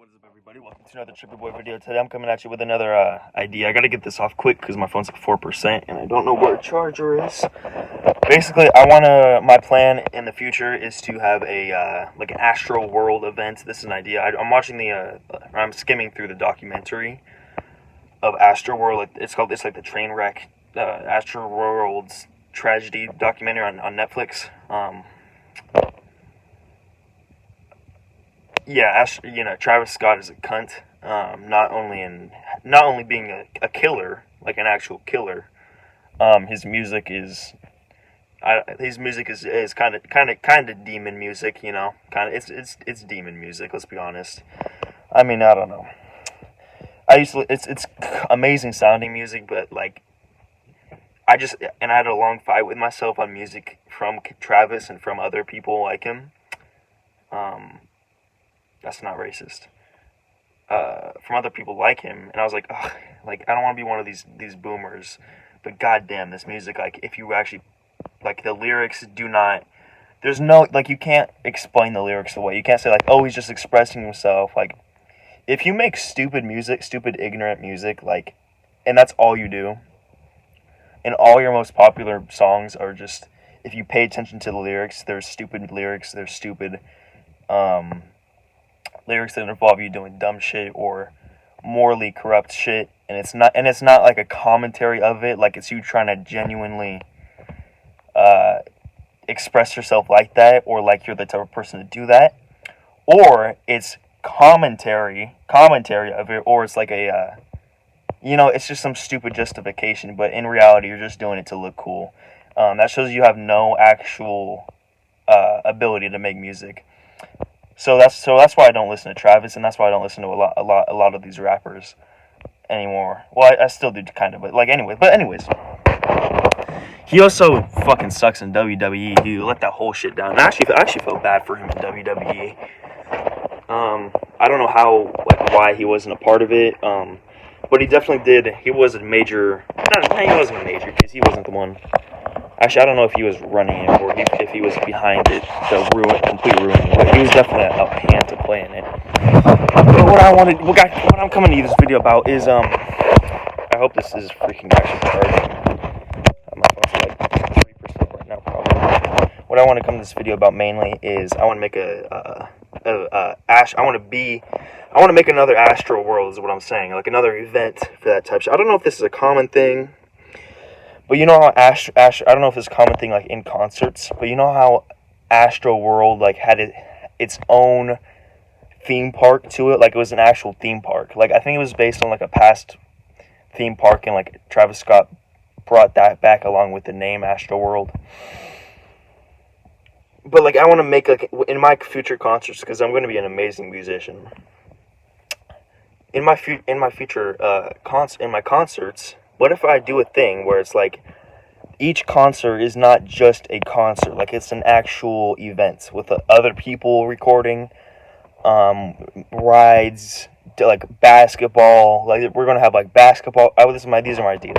what is up, everybody? Welcome to another Trippy Boy video. Today I'm coming at you with another idea. I gotta get this off quick because my phone's at 4% and I don't know where a charger is. Basically, my plan in the future is to have a like an Astroworld event. This is an idea. I'm skimming through the documentary of Astroworld. It's like the train wreck, Astroworld's tragedy documentary on Netflix. Yeah, Travis Scott is a cunt. Not only being a killer, like an actual killer. His music is kind of demon music, you know. It's demon music. Let's be honest. I mean, I don't know. It's amazing sounding music, but like I had a long fight with myself on music from Travis and from other people like him. That's not racist. From other people like him, and I was like, ugh, like I don't want to be one of these boomers, but goddamn, this music, like if you actually, like the lyrics do not, there's no, like you can't explain the lyrics away. You can't say like, oh, he's just expressing himself. Like, if you make stupid music, stupid ignorant music, like, and that's all you do, and all your most popular songs are just, if you pay attention to the lyrics, there's stupid lyrics, there's stupid, lyrics that involve you doing dumb shit or morally corrupt shit, and it's not like a commentary of it, like it's you trying to genuinely express yourself like that, or like you're the type of person to do that, or it's commentary of it, or it's like a it's just some stupid justification, but in reality you're just doing it to look cool. That shows you have no actual ability to make music. So that's why I don't listen to Travis, and that's why I don't listen to a lot of these rappers anymore. Well, I still do kind of, but anyways, he also fucking sucks in WWE. He let that whole shit down. I actually felt bad for him in WWE. I don't know why he wasn't a part of it. But he definitely did. He was a major. No, he wasn't a major because he wasn't the one. Actually, I don't know if he was running it or if he was behind it, complete ruin. But he was definitely a hand to play in it. But what I'm coming to you this video about is I hope this is freaking actually charging. My phone's like 3% right now, probably. What I want to come to this video about mainly is I want to make I want to make another Astroworld is what I'm saying, like another event for that type of shit. I don't know if this is a common thing. But you know how I don't know if it's a common thing like in concerts, but you know how Astroworld like had its own theme park to it, like it was an actual theme park. Like I think it was based on like a past theme park, and like Travis Scott brought that back along with the name Astroworld. But like I want to make like in my future concerts, because I'm going to be an amazing musician. In my concerts. What if I do a thing where it's like each concert is not just a concert, like it's an actual event with other people recording, rides, like basketball. Like we're gonna have like basketball. These are my ideas.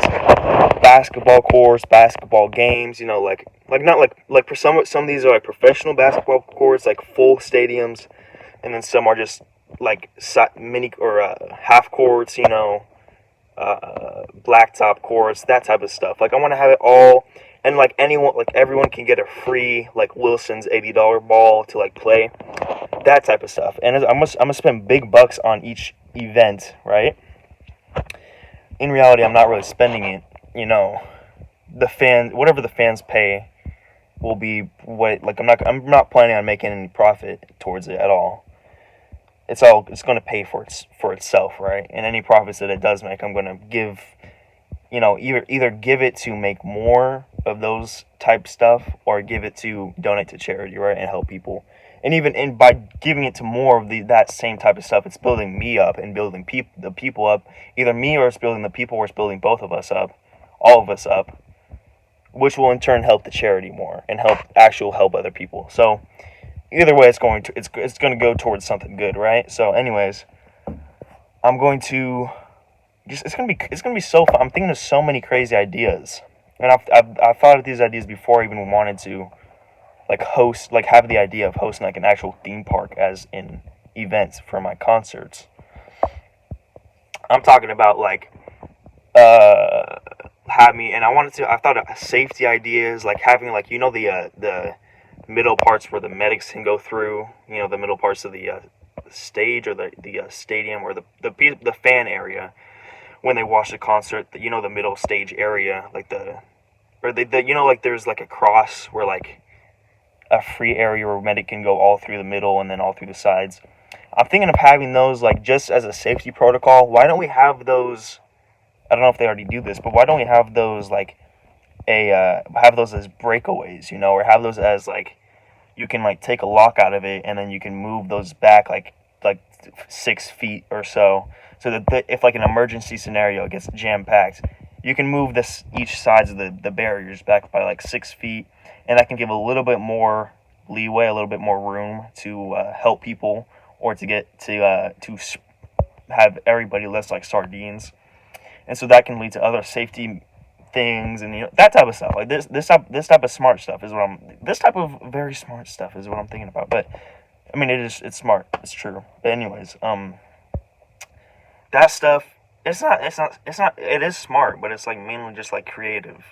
Basketball courts, basketball games. You know, like not like for some of these are like professional basketball courts, like full stadiums, and then some are just like mini or half courts. You know. Blacktop courts, that type of stuff. Like I want to have it all, and like everyone can get a free like Wilson's $80 ball to like play, that type of stuff. And I'm gonna spend big bucks on each event, right? In reality, I'm not really spending it. You know, whatever the fans pay will be what. Like I'm not planning on making any profit towards it at all. It's going to pay for itself, right? And any profits that it does make, I'm going to give, either give it to make more of those type stuff, or give it to donate to charity, right, and help people. And by giving it to more of that same type of stuff, it's building me up and building the people up. Either me, or it's building the people, or it's building both of us up, all of us up, which will in turn help the charity more and help other people. So. Either way, it's going to go towards something good, right? So, anyways, I'm going to it's gonna be so fun. I'm thinking of so many crazy ideas, and I've thought of these ideas before I even wanted to like host, like have the idea of hosting like an actual theme park, as in events for my concerts. I'm talking about like have me, and I thought of safety ideas, like having like the middle parts where the medics can go through, the middle parts of the stage or the stadium, or the fan area when they watch the concert, the middle stage area, like like there's like a cross where like a free area where medic can go all through the middle and then all through the sides. I'm thinking of having those like just as a safety protocol. Why don't we have those? I don't know if they already do this, but why don't we have those like have those as breakaways, or have those as like you can like take a lock out of it and then you can move those back like 6 feet or so that if like an emergency scenario gets jam packed, you can move each sides of the barriers back by like 6 feet, and that can give a little bit more leeway, a little bit more room to help people, or to get to have everybody less like sardines. And so that can lead to other safety things, and that type of stuff. Like this type of smart stuff is this type of very smart stuff is what I'm thinking about. But I mean, it's smart. It's true. But anyways, that stuff, it is smart, but it's like mainly just like creative.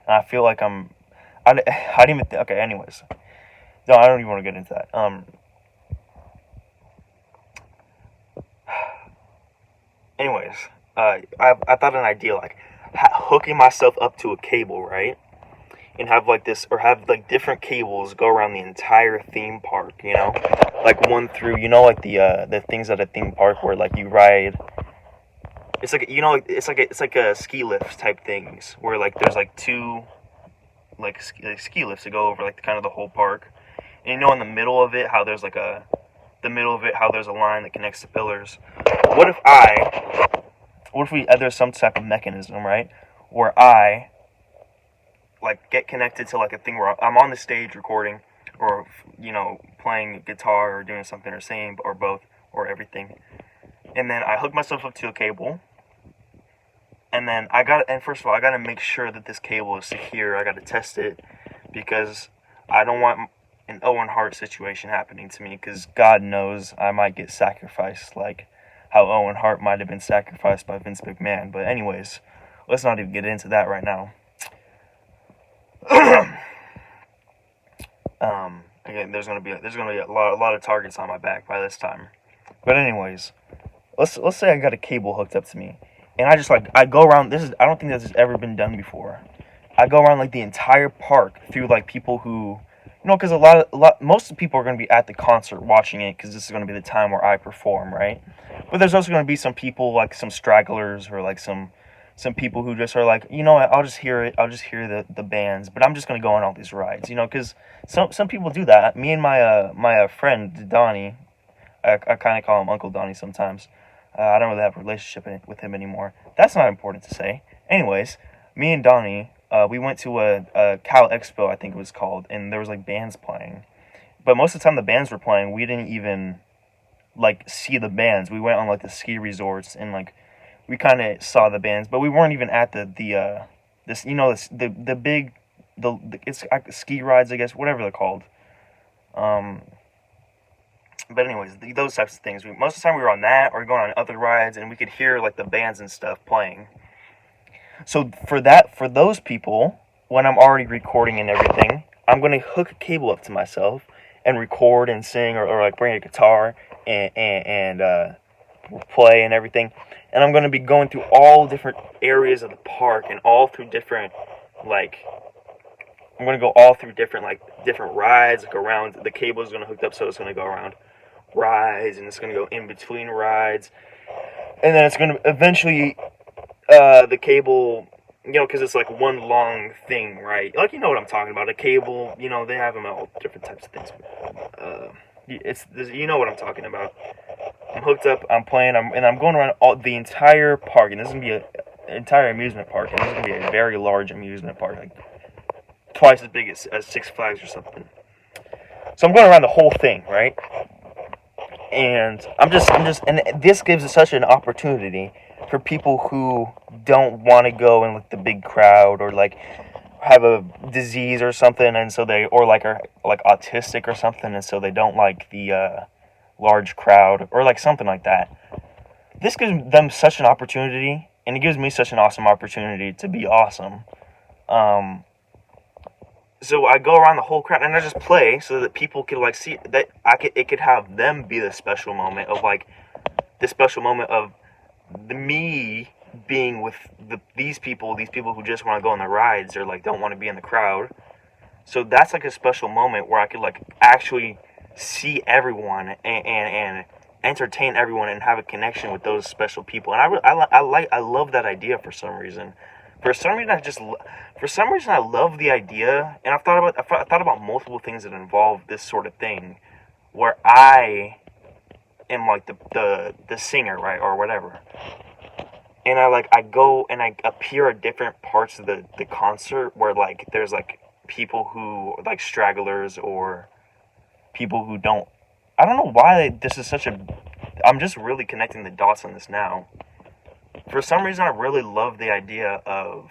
And I feel like I didn't even okay, anyways. No, I don't even want to get into that. Anyways, I thought an idea like hooking myself up to a cable, right? And have like this, or have like different cables go around the entire theme park, like one through, like the things at a theme park where like you ride. It's like it's like a ski lift type things where like there's like two like ski lifts that go over like kind of the whole park, and in the middle of it how there's like how there's a line that connects the pillars. What if there's some type of mechanism, right, where I like get connected to like a thing where I'm on the stage recording, or playing guitar or doing something, or singing, or both, or everything, and then I hook myself up to a cable, and then first of all I gotta make sure that this cable is secure. I gotta test it, because I don't want an Owen Hart situation happening to me, because God knows I might get sacrificed like how Owen Hart might have been sacrificed by Vince McMahon. But anyways, let's not even get into that right now. Again, there's gonna be a lot of targets on my back by this time. But anyways, let's say I got a cable hooked up to me, and I go around. I don't think this has ever been done before. I go around like the entire park through like people who, because most of the people are going to be at the concert watching it, because this is going to be the time where I perform, right? But there's also going to be some people, like some stragglers, or like some people who just are like, I'll just hear it. I'll just hear the bands, but I'm just going to go on all these rides, because some people do that. Me and my friend Donnie, I kind of call him Uncle Donnie sometimes. I don't really have a relationship with him anymore. That's not important to say. Anyways, me and Donnie, we went to a Cal Expo, I think it was called, and there was like bands playing. But most of the time the bands were playing, we didn't even like see the bands. We went on like the ski resorts, and like we kind of saw the bands, but we weren't even at the big it's ski rides, I guess, whatever they're called. But anyways, those types of things. Most of the time we were on that, or going on other rides, and we could hear like the bands and stuff playing. So for those people, when I'm already recording and everything, I'm going to hook a cable up to myself and record and sing, or like bring a guitar and play and everything. And I'm going to be going through all different areas of the park, and all through different I'm going to go all through different rides, like around. The cable is going to hook up, so it's going to go around rides, and it's going to go in between rides, and then it's going to eventually the cable, because it's like one long thing, right? Like, what I'm talking about. A cable, they have them at all different types of things. What I'm talking about. I'm hooked up, I'm playing, and I'm going around the entire park, and this is going to be an entire amusement park, and this is going to be a very large amusement park, like twice as big as Six Flags or something. So I'm going around the whole thing, right? And and this gives us such an opportunity for people who don't want to go in with the big crowd, or like have a disease or something, and so are like autistic or something, and so they don't like the large crowd, or like something like that. This gives them such an opportunity, and it gives me such an awesome opportunity to be awesome. So I go around the whole crowd and I just play so that people could like see that it could have them be the special moment of like the special moment of me being with these people who just want to go on the rides or like don't want to be in the crowd. So that's like a special moment where I could like actually see everyone and entertain everyone and have a connection with those special people. And I love that idea for some reason. For some reason I love the idea, and I thought about multiple things that involve this sort of thing, where I am like the singer, right, or whatever. And I go and I appear at different parts of the concert where like there's like people who like stragglers or people who don't. I don't know why this is such a. I'm just really connecting the dots on this now. For some reason, I really love the idea of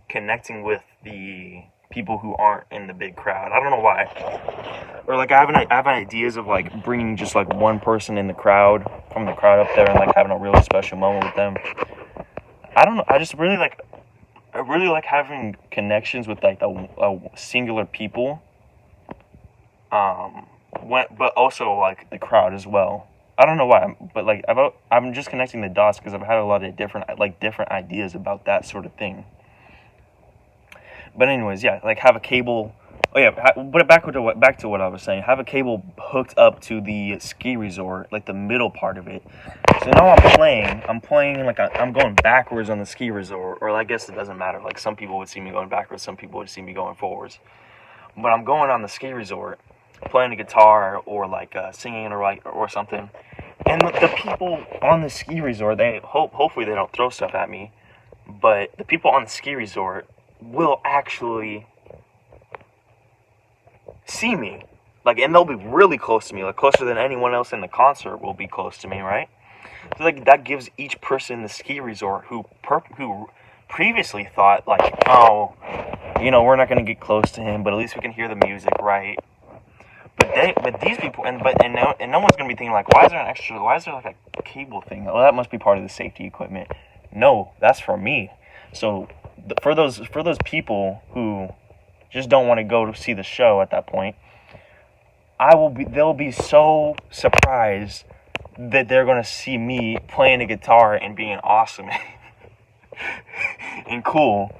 connecting with the people who aren't in the big crowd. I don't know why. Or like I have ideas of like bringing just like one person in the crowd from the crowd up there and like having a really special moment with them. I don't know. I really like having connections with like a singular people. But also like the crowd as well. I don't know why, but like I'm just connecting the dots because I've had a lot of different ideas about that sort of thing. But anyways, yeah, like have a cable. Oh yeah, but back to what I was saying. Have a cable hooked up to the ski resort, like the middle part of it. So now I'm playing like I'm going backwards on the ski resort, or I guess it doesn't matter. Like some people would see me going backwards, some people would see me going forwards. But I'm going on the ski resort, playing the guitar or like singing or something. And the people on the ski resort, hopefully they don't throw stuff at me, but the people on the ski resort will actually see me, like, and they'll be really close to me, like closer than anyone else in the concert will be close to me, right? So like that gives each person in the ski resort who previously thought like, oh, we're not gonna get close to him, but at least we can hear the music, right? But these people and no one's gonna be thinking like, why is there like a cable thing? Oh, that must be part of the safety equipment. No, that's for me. So for those people who just don't want to go to see the show at that point, they'll be so surprised that they're gonna see me playing a guitar and being awesome and cool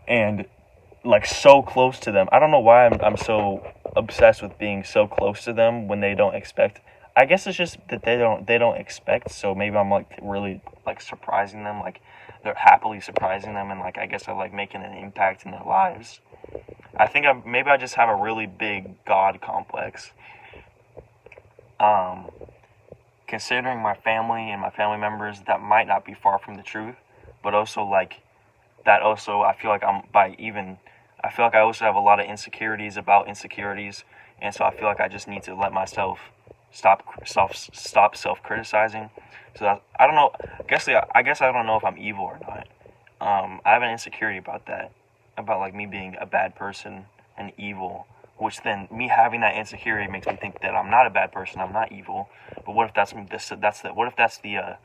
and like so close to them. I don't know why I'm so obsessed with being so close to them when they don't expect. I guess it's just that they don't expect. So maybe I'm like really like surprising them, like they're happily surprising them, and like I guess I'm like making an impact in their lives. I think maybe I just have a really big God complex. Considering my family and my family members, that might not be far from the truth, but also like that also I feel like I also have a lot of insecurities about insecurities, and so I feel like I just need to let myself stop self-criticizing. So I don't know. I guess I don't know if I'm evil or not. I have an insecurity about that, about like me being a bad person and evil, which then me having that insecurity makes me think that I'm not a bad person, I'm not evil. But what if that's the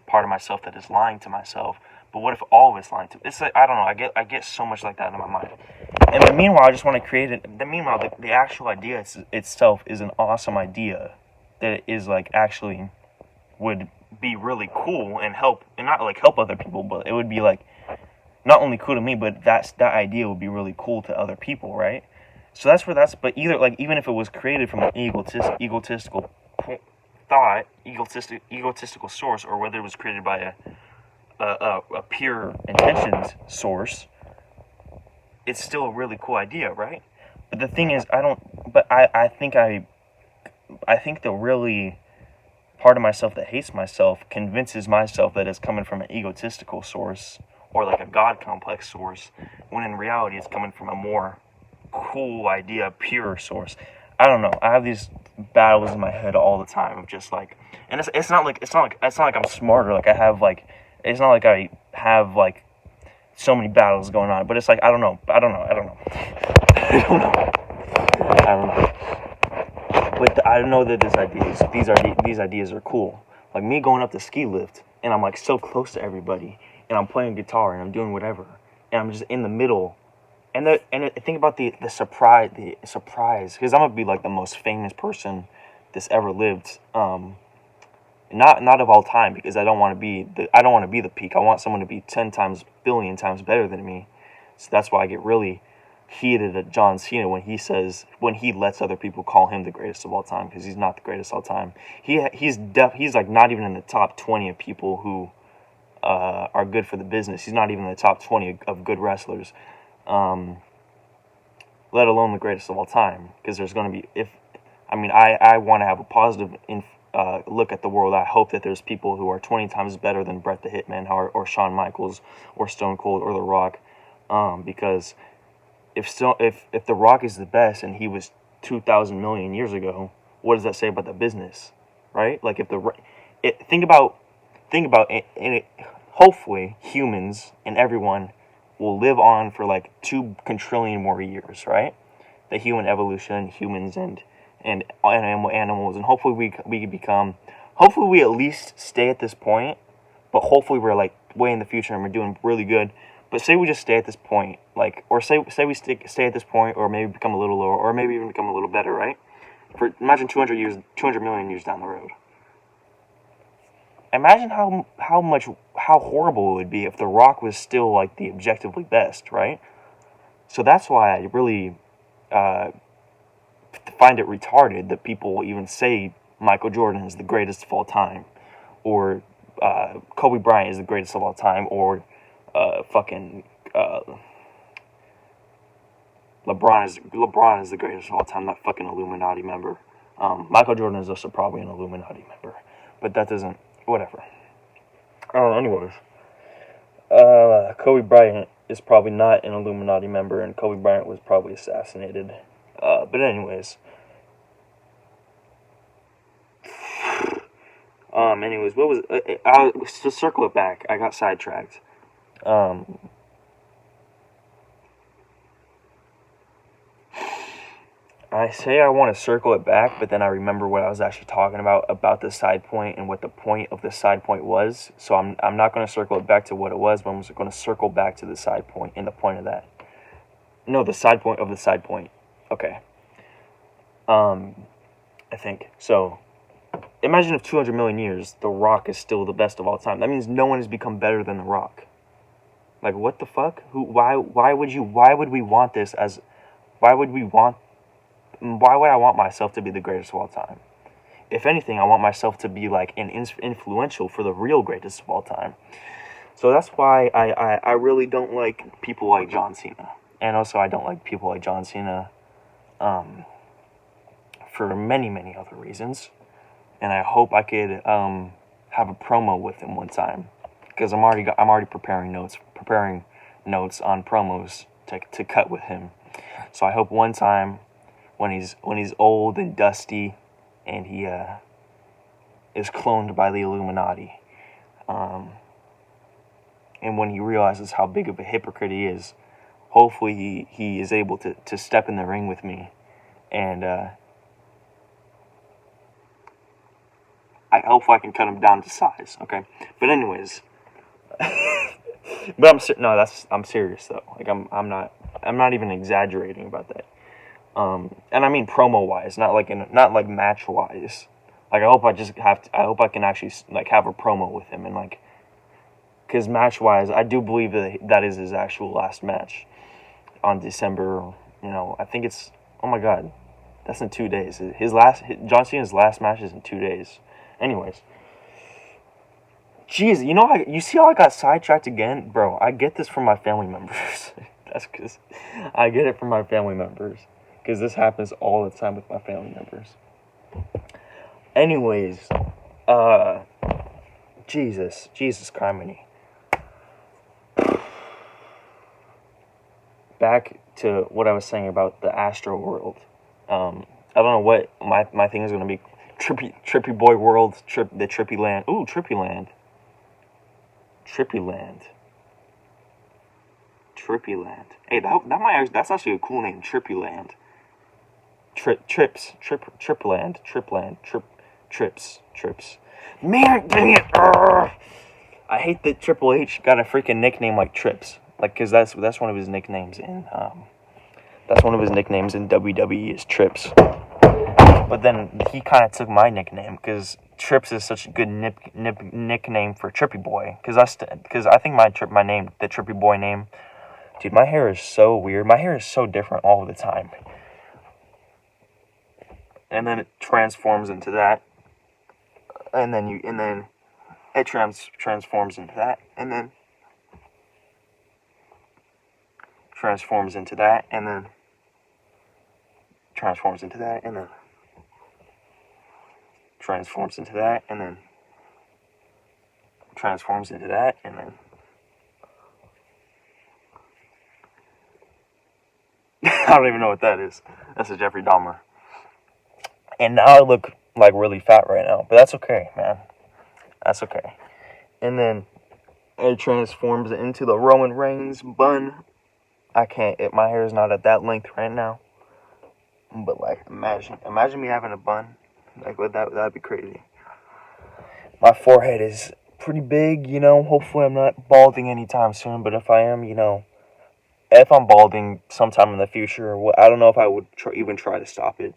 part of myself that is lying to myself? But what if all of it's lying to? It's like I don't know. I get so much like that in my mind. And meanwhile, I just want to create it. The actual idea itself is an awesome idea. That it is like actually would be really cool and not like help other people, but it would be like not only cool to me, but that idea would be really cool to other people, right? So but even if it was created from an egotistical thought, egotistical source, or whether it was created by a pure intentions source, it's still a really cool idea, right? But the thing is, I think the really part of myself that hates myself convinces myself that it's coming from an egotistical source or like a God complex source, when in reality it's coming from a more cool idea, pure source. I don't know. I have these battles in my head all the time of just like, and it's not like I'm smarter. Like it's not like I have like so many battles going on, but it's like I don't know. But I know that these ideas are cool. Like me going up the ski lift, and I'm like so close to everybody, and I'm playing guitar and I'm doing whatever, and I'm just in the middle. Think about the surprise, because I'm gonna be like the most famous person this ever lived. Not of all time, because I don't want to be the peak. I want someone to be 10 times, billion times better than me. So that's why I get really heated at John Cena when he lets other people call him the greatest of all time, because he's not the greatest of all time. He's like not even in the top 20 of people who are good for the business. He's not even in the top 20 of good wrestlers, let alone the greatest of all time. Because there's going to be, I want to have a positive look at the world. I hope that there's people who are 20 times better than Bret the Hitman or Shawn Michaels or Stone Cold or The Rock, because if The Rock is the best and he was 2,000 million years ago, what does that say about the business, right? Like think about it, hopefully humans and everyone will live on for like 2 quadrillion more years, right? The human evolution, humans and animals, and hopefully hopefully we at least stay at this point, but hopefully we're like way in the future and we're doing really good. But say we just stay at this point, like, or say we stay at this point, or maybe become a little lower, or maybe even become a little better, right? Imagine 200 million years down the road. Imagine how horrible it would be if The Rock was still like the objectively best, right? So that's why I really find it retarded that people even say Michael Jordan is the greatest of all time, or Kobe Bryant is the greatest of all time, or LeBron is the greatest of all time. That fucking Illuminati member. Michael Jordan is also probably an Illuminati member, but that doesn't. Whatever. Anyways, Kobe Bryant is probably not an Illuminati member, and Kobe Bryant was probably assassinated. But anyways. What was to circle it back? I got sidetracked. I say I want to circle it back, but then I remember what I was actually talking about the side point and what the point of the side point was. So I'm not going to circle it back to what it was, but I'm just going to circle back to the side point and the point of that. No, the side point of the side point. Okay. I think so. Imagine if 200 million years, The Rock is still the best of all time. That means no one has become better than The Rock. Like, what the fuck? Why would we want this as? Why would I want myself to be the greatest of all time? If anything, I want myself to be like influential for the real greatest of all time. So that's why I really don't like people like John Cena. And also I don't like people like John Cena for many, many other reasons. And I hope I could have a promo with him one time, because I'm already preparing notes on promos to cut with him. So I hope one time when he's old and dusty and he is cloned by the Illuminati, and when he realizes how big of a hypocrite he is, hopefully he is able to step in the ring with me, and I hope I can cut him down to size. Okay, but anyways, but I'm serious though. Like I'm not even exaggerating about that. And I mean promo wise, not like match wise. Like I hope I can actually like have a promo with him, and like, because match wise, I do believe that is his actual last match on December. I think it's, oh my god, that's in 2 days. John Cena's last match is in 2 days. Anyways, jeez, you see how I got sidetracked again, bro? I get this from my family members. That's because I get it from my family members. Because this happens all the time with my family members. Anyways, Jesus criminy. Back to what I was saying about the Astroworld. I don't know what my thing is going to be. Trippy Boy World, the Trippy Land. Ooh, Trippy Land. Trippy Land. Hey, that's actually a cool name, Trippy Land. Trips. Man, dang it! Urgh. I hate that Triple H got a freaking nickname like Trips, like, cause that's one of his nicknames in WWE is Trips. But then he kind of took my nickname because Trips is such a good nickname for Trippy Boy. Because I think my name, the Trippy Boy name, dude, my hair is so weird. My hair is so different all the time. And then it transforms into that. And then it transforms into that. And then transforms into that. And then transforms into that. And then transforms into that. And then transforms into that. And then I don't even know what that is. That's a Jeffrey Dahmer. And now I look like really fat right now, but that's okay, man. That's okay. And then it transforms into the Roman Reigns bun. I can't. My hair is not at that length right now. But like, imagine me having a bun. Like, that'd be crazy. My forehead is pretty big, you know. Hopefully, I'm not balding anytime soon. But if I am, you know, if I'm balding sometime in the future, I don't know if I would even try to stop it.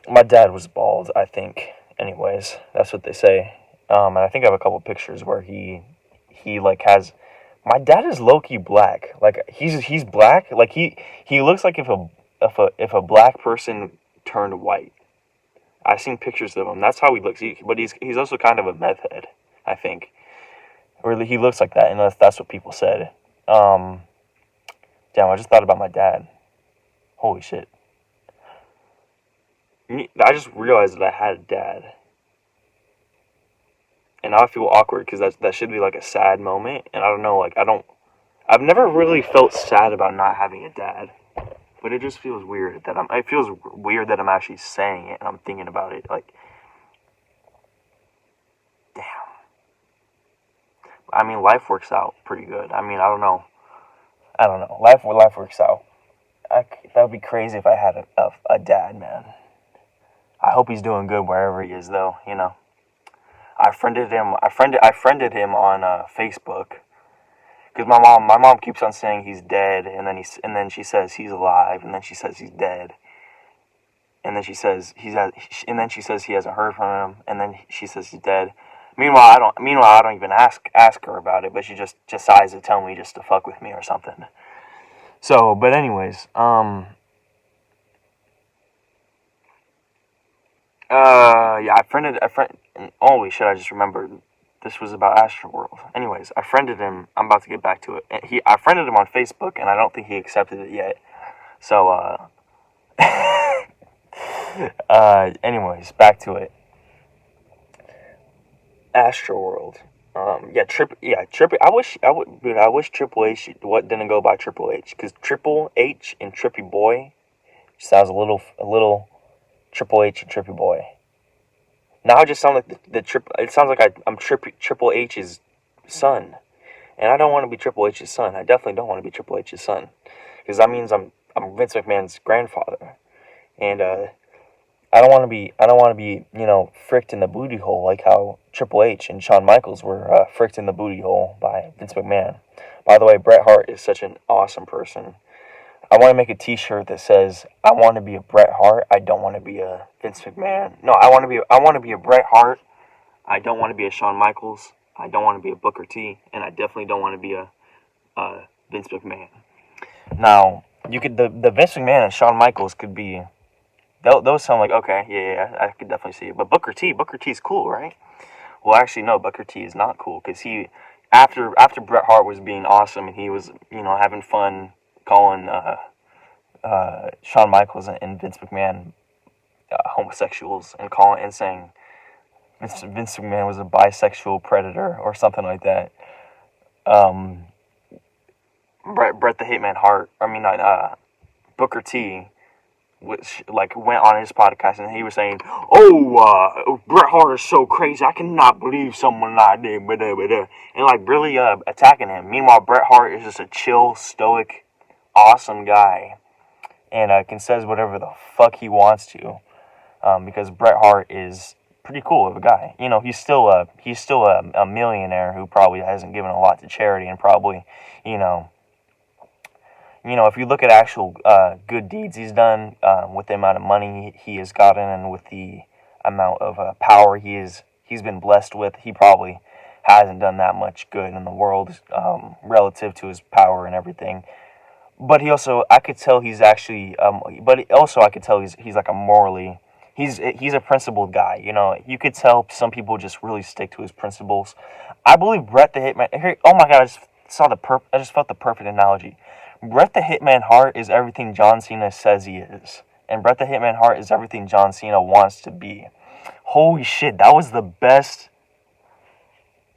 My dad was bald, I think. Anyways, that's what they say. And I think I have a couple pictures where he like has. My dad is low-key black. Like he's black. Like he looks like if a black person turned white. I've seen pictures of him. That's how he looks. But he's also kind of a meth head, I think. Or he looks like that, and that's what people said. Damn, I just thought about my dad. Holy shit. I just realized that I had a dad. And now I feel awkward because that should be like a sad moment. And I don't know, like, I've never really felt sad about not having a dad. But it just feels weird that it feels weird that I'm actually saying it and I'm thinking about it. Like, damn. I mean, life works out pretty good. I mean, I don't know. Life works out. That would be crazy if I had a dad, man. I hope he's doing good wherever he is, though. You know, I friended him on Facebook because my mom keeps on saying he's dead, and then she says he's alive, and then she says he's dead, and then she says he hasn't heard from him, and then she says he's dead. Meanwhile, I don't even ask her about it, but she just decides to tell me just to fuck with me or something. So, but anyways, yeah, holy shit, I just remembered this was about Astroworld. Anyways, I friended him. I'm about to get back to it. I friended him on Facebook, and I don't think he accepted it yet. So, anyways, back to it. Astroworld. I wish Triple H didn't go by Triple H, because Triple H and Trippy Boy sounds a little Triple H and Trippy Boy. Now I just sound like it sounds like I'm Triple H's son, and I don't want to be Triple H's son. I definitely don't want to be Triple H's son, because that means I'm Vince McMahon's grandfather, and I don't want to be, you know, fricked in the booty hole like how Triple H and Shawn Michaels were fricked in the booty hole by Vince McMahon. By the way, Bret Hart is such an awesome person. I want to make a t-shirt that says, I want to be a Bret Hart, I don't want to be a Vince McMahon. No, I want to be a Bret Hart, I don't want to be a Shawn Michaels, I don't want to be a Booker T, and I definitely don't want to be a Vince McMahon. Now, the Vince McMahon and Shawn Michaels could be, those sound like, okay, yeah, I could definitely see it. But Booker T's cool, right? Well, actually, no, Booker T is not cool, because after Bret Hart was being awesome, and he was, you know, having fun calling Shawn Michaels and Vince McMahon homosexuals, and saying Vince McMahon was a bisexual predator or something like that. Bret the Hitman Hart, Booker T which like went on his podcast and he was saying, "Oh, Bret Hart is so crazy. I cannot believe someone like that." And like really attacking him. Meanwhile, Bret Hart is just a chill, stoic, awesome guy, and can says whatever the fuck he wants to, because Bret Hart is pretty cool of a guy. You know, he's still a millionaire who probably hasn't given a lot to charity, and probably, you know, if you look at actual good deeds he's done, with the amount of money he has gotten and with the amount of power he's been blessed with, he probably hasn't done that much good in the world, relative to his power and everything. But I could tell he's actually, I could tell he's like a morally, he's a principled guy. You know, you could tell some people just really stick to his principles. I believe Bret the Hitman. Here, oh my God, I just felt the perfect analogy. Bret the Hitman Hart is everything John Cena says he is, and Bret the Hitman Hart is everything John Cena wants to be. Holy shit, that was the best.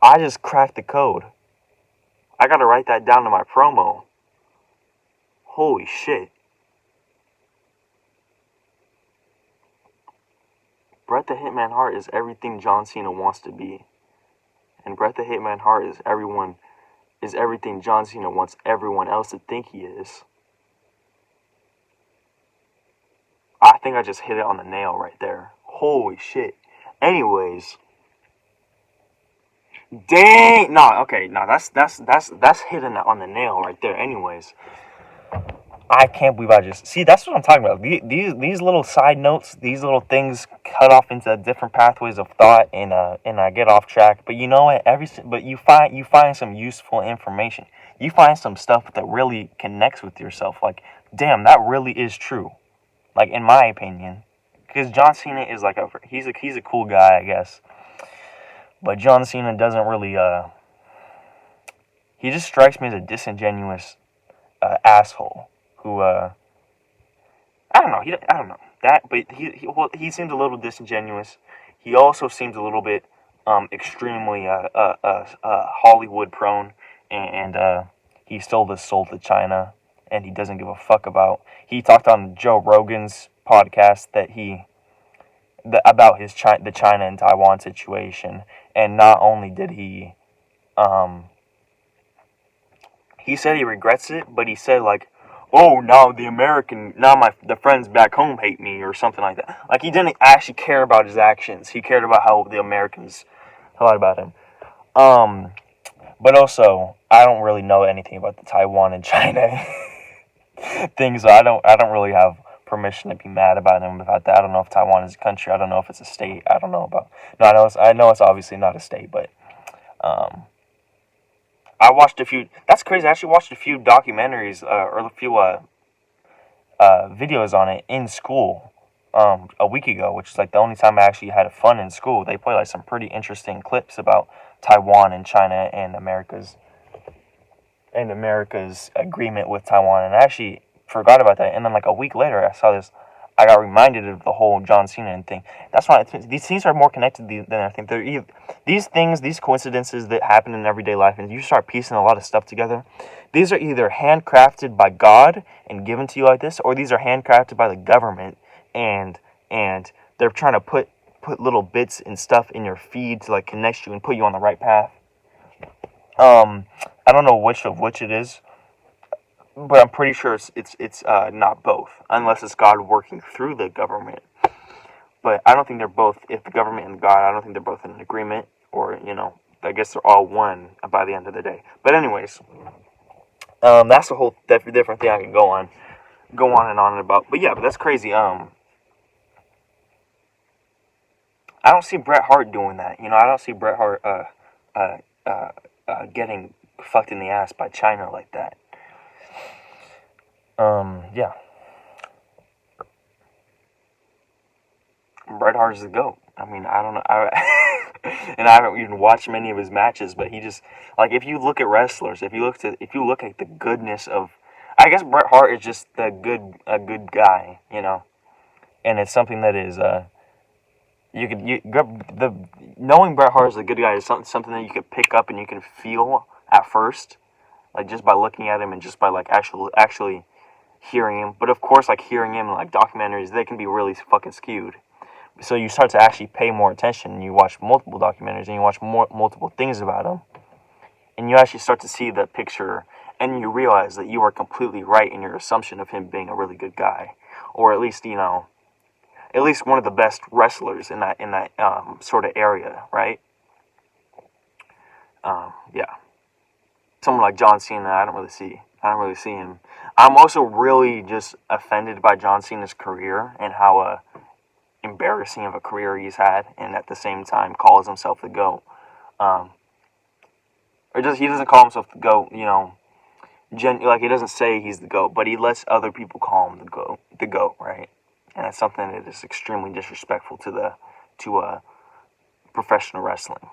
I just cracked the code. I gotta write that down to my promo. Holy shit. Bret the Hitman Hart is everything John Cena wants to be. And Bret the Hitman Hart is everything John Cena wants everyone else to think he is. I think I just hit it on the nail right there. Holy shit. Anyways. Dang. That's hitting it on the nail right there. Anyways. I can't believe I just... See, that's what I'm talking about. These little side notes, these little things cut off into different pathways of thought, and I get off track. But you know what? But you find some useful information. You find some stuff that really connects with yourself. Like, damn, that really is true. Like, in my opinion. Because John Cena is like he's a cool guy, I guess. But John Cena doesn't really... He just strikes me as a disingenuous asshole. Who, I don't know, I don't know that, but he seems a little disingenuous. He also seems a little bit, extremely, Hollywood prone, and he sold his soul to China, and he doesn't give a fuck about. He talked on Joe Rogan's podcast about the China and Taiwan situation, and not only did he said he regrets it, but he said like, "Oh, now the friends back home hate me," or something like that. Like, he didn't actually care about his actions. He cared about how the Americans thought about him. But also, I don't really know anything about the Taiwan and China thing, so I don't really have permission to be mad about him about that. I don't know if Taiwan is a country. I don't know if it's a state. I don't know about. No, I know it's obviously not a state, but I watched a few. That's crazy. I actually watched a few documentaries or a few videos on it in school a week ago, which is like the only time I actually had fun in school. They played like some pretty interesting clips about Taiwan and China and America's agreement with Taiwan, and I actually forgot about that. And then like a week later, I saw this. I got reminded of the whole John Cena thing. That's why these things are more connected than I think. These things, these coincidences that happen in everyday life, and you start piecing a lot of stuff together. These are either handcrafted by God and given to you like this, or these are handcrafted by the government, and they're trying to put little bits and stuff in your feed to like connect you and put you on the right path. I don't know which it is, but I'm pretty sure it's not both, unless it's God working through the government. But I don't think they're both. If the government and God, I don't think they're both in an agreement, or I guess they're all one by the end of the day. But anyways, that's a whole different thing I can go on and on about. But yeah, but that's crazy. I don't see Bret Hart doing that. I don't see Bret Hart getting fucked in the ass by China like that. Yeah. Bret Hart is the GOAT. I mean, I don't know. And I haven't even watched many of his matches, but he just, like, if you look at wrestlers, if you look at the goodness of, I guess Bret Hart is just a good guy, and it's something that is, knowing Bret Hart is a good guy is something that you could pick up and you can feel at first, like just by looking at him and just by like actually hearing him. But of course, like hearing him in like documentaries, they can be really fucking skewed. So you start to actually pay more attention, and you watch multiple documentaries, and you watch multiple things about him, and you actually start to see the picture, and you realize that you are completely right in your assumption of him being a really good guy, or at least, you know, at least one of the best wrestlers in that sort of area, right? Yeah. Someone like John Cena, I don't really see him. I'm also really just offended by John Cena's career and how embarrassing of a career he's had, and at the same time calls himself the GOAT. He doesn't call himself the GOAT, you know, like he doesn't say he's the GOAT, but he lets other people call him the GOAT, right? And it's something that is extremely disrespectful to professional wrestling.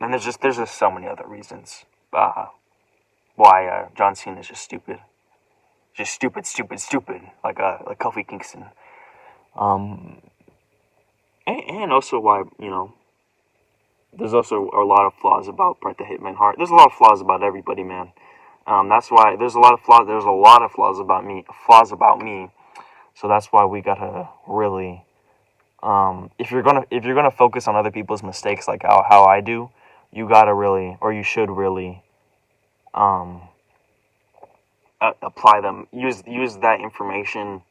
And there's just so many other reasons why John Cena is just stupid. Just stupid, like Kofi Kingston. And also why, you know, there's also a lot of flaws about Bret the Hitman Hart. There's a lot of flaws about everybody, man. That's why there's a lot of flaws. There's a lot of flaws about me. So that's why we gotta really, if you're gonna focus on other people's mistakes, like how I do, you gotta really, or you should really, apply them. Use that information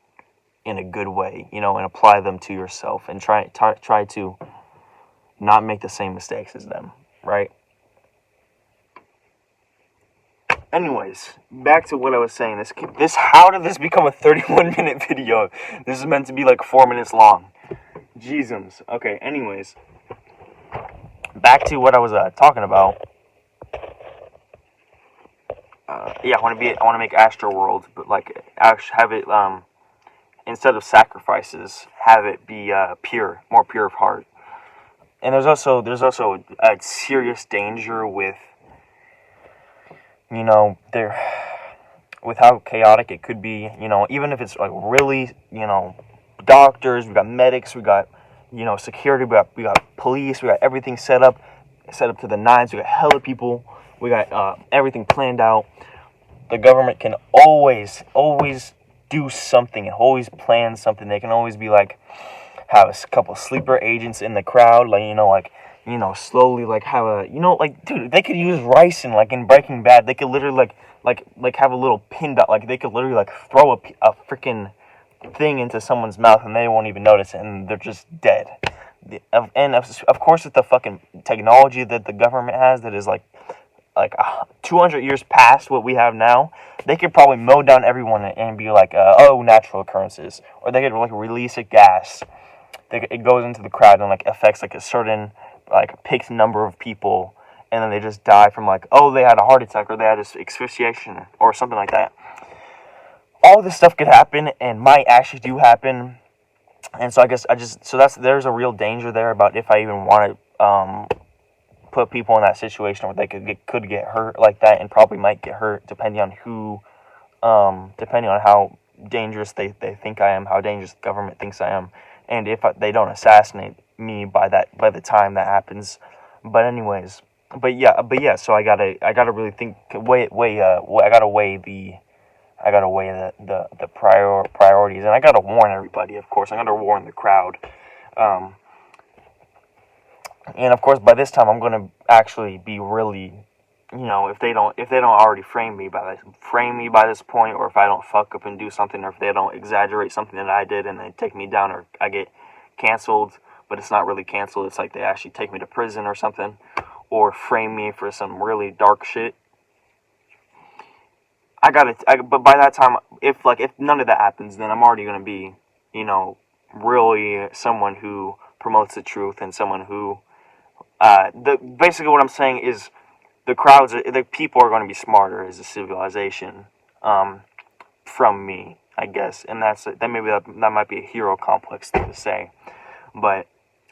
in a good way, you know, and apply them to yourself, and try to not make the same mistakes as them, right? Anyways, back to what I was saying. How did this become a 31-minute video? This is meant to be like 4 minutes long. Jesus. Okay. Anyways, back to what I was talking about. I want to make Astroworld, but like have it instead of sacrifices, have it be pure, more pure of heart. And there's also a serious danger with, you know, with how chaotic it could be, you know, even if it's like really, you know, doctors, we got medics, we got, you know, security, we got police, we got everything set up to the nines, we got hella people, we got everything planned out. The government can always do something and always plan something. They can always be like, have a couple sleeper agents in the crowd, like, you know, slowly, like, have a, you know, like, dude, they could use rice in Breaking Bad. They could literally like have a little pin dot, like they could literally like throw a freaking thing into someone's mouth and they won't even notice it, and they're just dead. And of course, with the fucking technology that the government has, that is like 200 years past what we have now, they could probably mow down everyone and be like, oh, natural occurrences, or they could like release a gas. It goes into the crowd and like affects like a certain like picked number of people, and then they just die from like, oh, they had a heart attack, or they had asphyxiation or something like that. All this stuff could happen and might actually do happen. And so I guess there's a real danger there about if I even want to put people in that situation where they could get hurt like that, and probably might get hurt depending on how dangerous they think I am, how dangerous the government thinks I am, and if they don't assassinate me by the time that happens. But anyways, so I gotta really think, I gotta weigh the priorities, and I gotta warn everybody. Of course, I gotta warn the crowd. And of course, by this time, I'm gonna actually be really, you know, if they don't already frame me by this point, or if I don't fuck up and do something, or if they don't exaggerate something that I did and they take me down, or I get canceled, but it's not really canceled. It's like they actually take me to prison or something, or frame me for some really dark shit. But by that time, if none of that happens, then I'm already gonna be, you know, really someone who promotes the truth, and someone who, basically what I'm saying is, the people are going to be smarter as a civilization, from me, I guess, and that might be a hero complex thing to say, but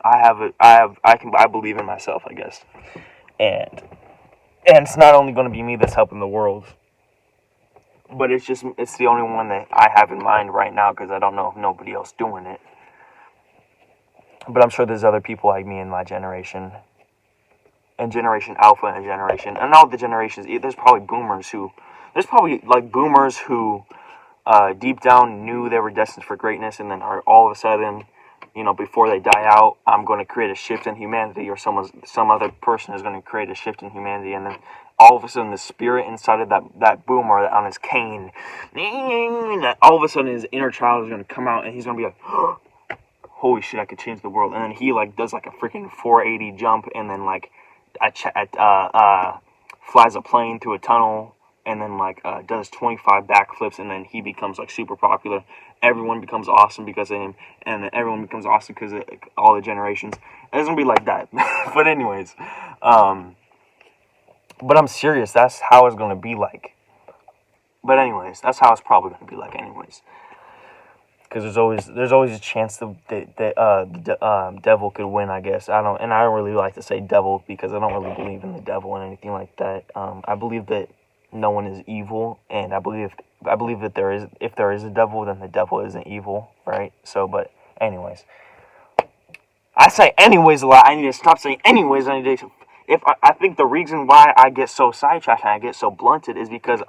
I believe in myself, I guess, and it's not only going to be me that's helping the world, but it's the only one that I have in mind right now, because I don't know if nobody else doing it. But I'm sure there's other people like me in my generation, and Generation Alpha, and all the generations. There's probably boomers who there's probably like boomers who deep down knew they were destined for greatness, and then are all of a sudden, before they die out, I'm going to create a shift in humanity, or some other person is going to create a shift in humanity, and then all of a sudden the spirit inside of that boomer on his cane, all of a sudden his inner child is going to come out, and he's going to be like, holy shit, I could change the world. And then he like does like a freaking 480 jump, and then like flies a plane through a tunnel, and then like does 25 backflips, and then he becomes like super popular. Everyone becomes awesome because of him, and then everyone becomes awesome because of all the generations. It's gonna be like that. But anyways, but I'm serious. That's how it's gonna be like. But anyways, that's how it's probably gonna be like. Anyways, because there's always a chance that the devil could win. I guess I don't really like to say devil because I don't really believe in the devil and anything like that. I believe that no one is evil, and I believe that if there is a devil, then the devil isn't evil, right? So, but anyways, I say anyways a lot. I need to stop saying anyways. I think the reason why I get so sidetracked and I get so blunted is because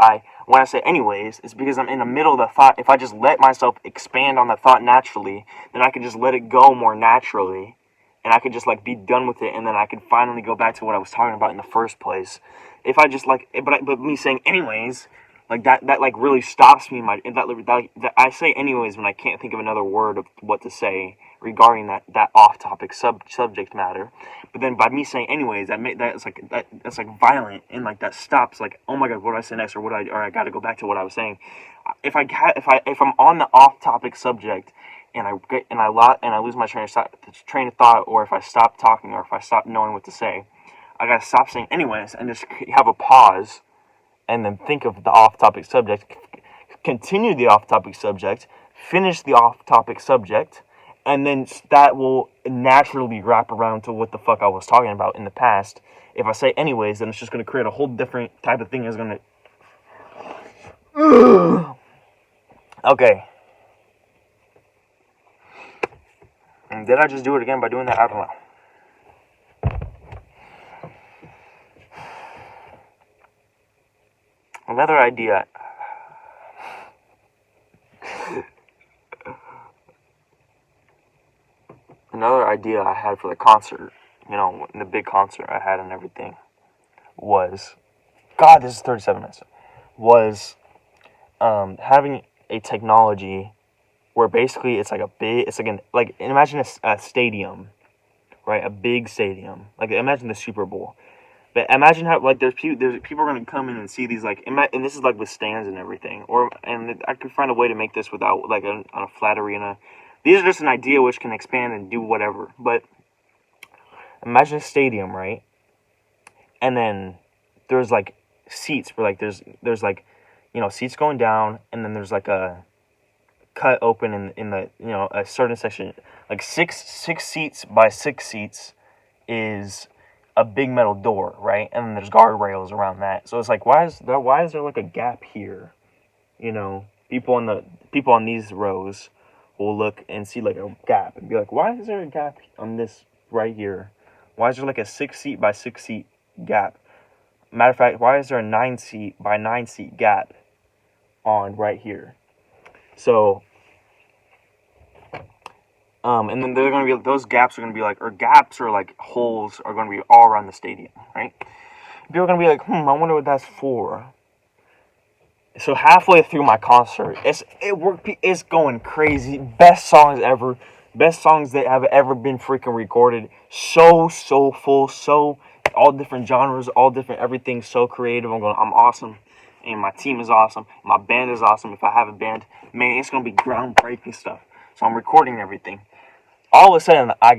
when I say anyways, it's because I'm in the middle of the thought. If I just let myself expand on the thought naturally, then I can just let it go more naturally, and I could just like be done with it, and then I could finally go back to what I was talking about in the first place. If I just like, but me saying anyways, like that like really stops me in my that I say anyways when I can't think of another word of what to say regarding that off-topic subject matter. But then by me saying anyways, that's like violent, and like that stops, like, oh my god, what do I say next, or I got to go back to what I was saying. If I'm on the off-topic subject and I lose my train of thought, or if I stop talking, or if I stop knowing what to say, I gotta stop saying anyways and just have a pause, and then think of the off-topic subject, continue the off-topic subject, finish the off-topic subject, and then that will naturally wrap around to what the fuck I was talking about in the past. If I say anyways, then it's just going to create a whole different type of thing. It's going to... Okay. And did I just do it again by doing that? I don't know. Another idea. Another idea I had for the concert, the big concert I had and everything, was, God, this is 37 minutes, was having a technology where basically it's like imagine a stadium, right? A big stadium. Like, imagine the Super Bowl. But imagine how, like, there's people are going to come in and see these, like, and this is, like, with stands and everything. And I could find a way to make this without, like, on a flat arena. These are just an idea which can expand and do whatever. But imagine a stadium, right? And then there's, like, seats where, like, there's like, seats going down, and then there's, like, a cut open in the, a certain section. Like, six seats by 6 seats is a big metal door, right? And then there's guardrails around that. So it's like, why is there like a gap here? People on these rows will look and see like a gap and be like, why is there a gap on this right here? Why is there like a 6 seat by 6 seat gap? Matter of fact, why is there a 9 seat by 9 seat gap on right here? So, and then they're going to be, those gaps are going to be like, or gaps or like holes are going to be all around the stadium, right? People are going to be like, I wonder what that's for. So halfway through my concert, it's going crazy. Best songs ever. Best songs that have ever been freaking recorded. So full, so all different genres, all different everything, so creative. I'm awesome. And my team is awesome. My band is awesome. If I have a band, man, it's going to be groundbreaking stuff. So I'm recording everything. All of a sudden, I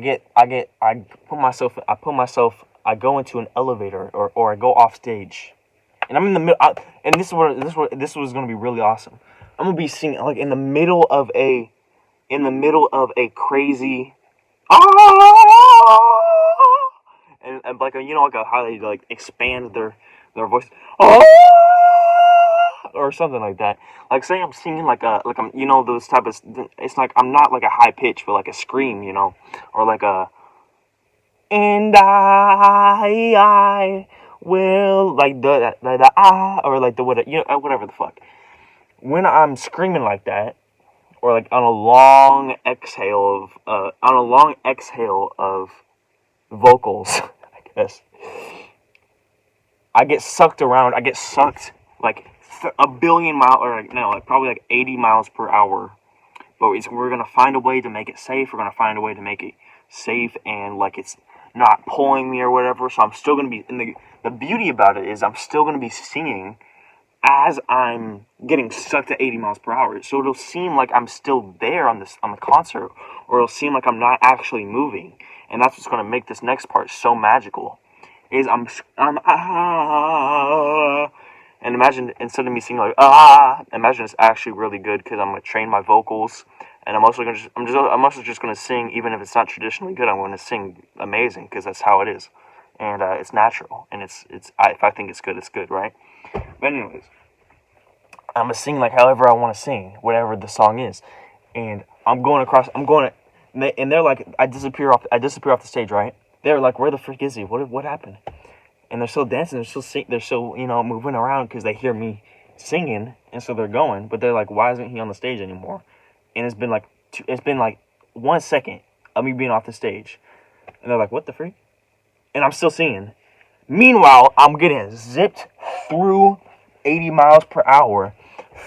go into an elevator or I go off stage, and I'm in the middle. And this was going to be really awesome. I'm going to be singing like in the middle of a crazy and like how they like expand their voice or something like that. Like, say I'm singing like I'm those type of, it's like I'm not like a high pitch but like a scream, or like a, and I well, like the or like the whatever, whatever the fuck. When I'm screaming like that, or like on a long exhale of vocals, I guess, I get sucked around. I get sucked like a billion mile, or like, no, like probably like 80 miles per hour. But we're gonna find a way to make it safe. We're gonna find a way to make it safe, and like it's not pulling me or whatever. So I'm still gonna be. And the beauty about it is I'm still gonna be singing as I'm getting sucked at 80 miles per hour. So it'll seem like I'm still there on the concert, or it'll seem like I'm not actually moving. And that's what's gonna make this next part so magical. Is I'm and imagine, instead of me singing like imagine it's actually really good, because I'm gonna train my vocals, and I'm also gonna sing, even if it's not traditionally good. I'm gonna sing amazing, because that's how it is, and it's natural, and if I think it's good, right? But anyways, I'm gonna sing like however I want to sing, whatever the song is, and and they're like, I disappear off the stage, right? They're like, where the freak is he? What happened? And they're still dancing, they're still moving around, because they hear me singing, and so they're going. But they're like, why isn't he on the stage anymore? And it's been like 1 second of me being off the stage, and they're like, what the freak? And I'm still singing. Meanwhile, I'm getting zipped through 80 miles per hour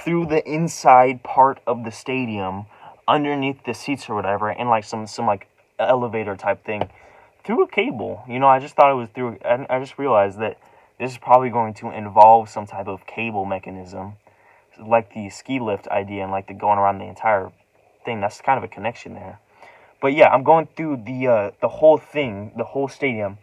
through the inside part of the stadium, underneath the seats or whatever, and like some like elevator type thing, through a cable. I just thought it was through. I just realized that this is probably going to involve some type of cable mechanism, like the ski lift idea, and like the going around the entire thing. That's kind of a connection there. But yeah, I'm going through the whole thing, the whole stadium.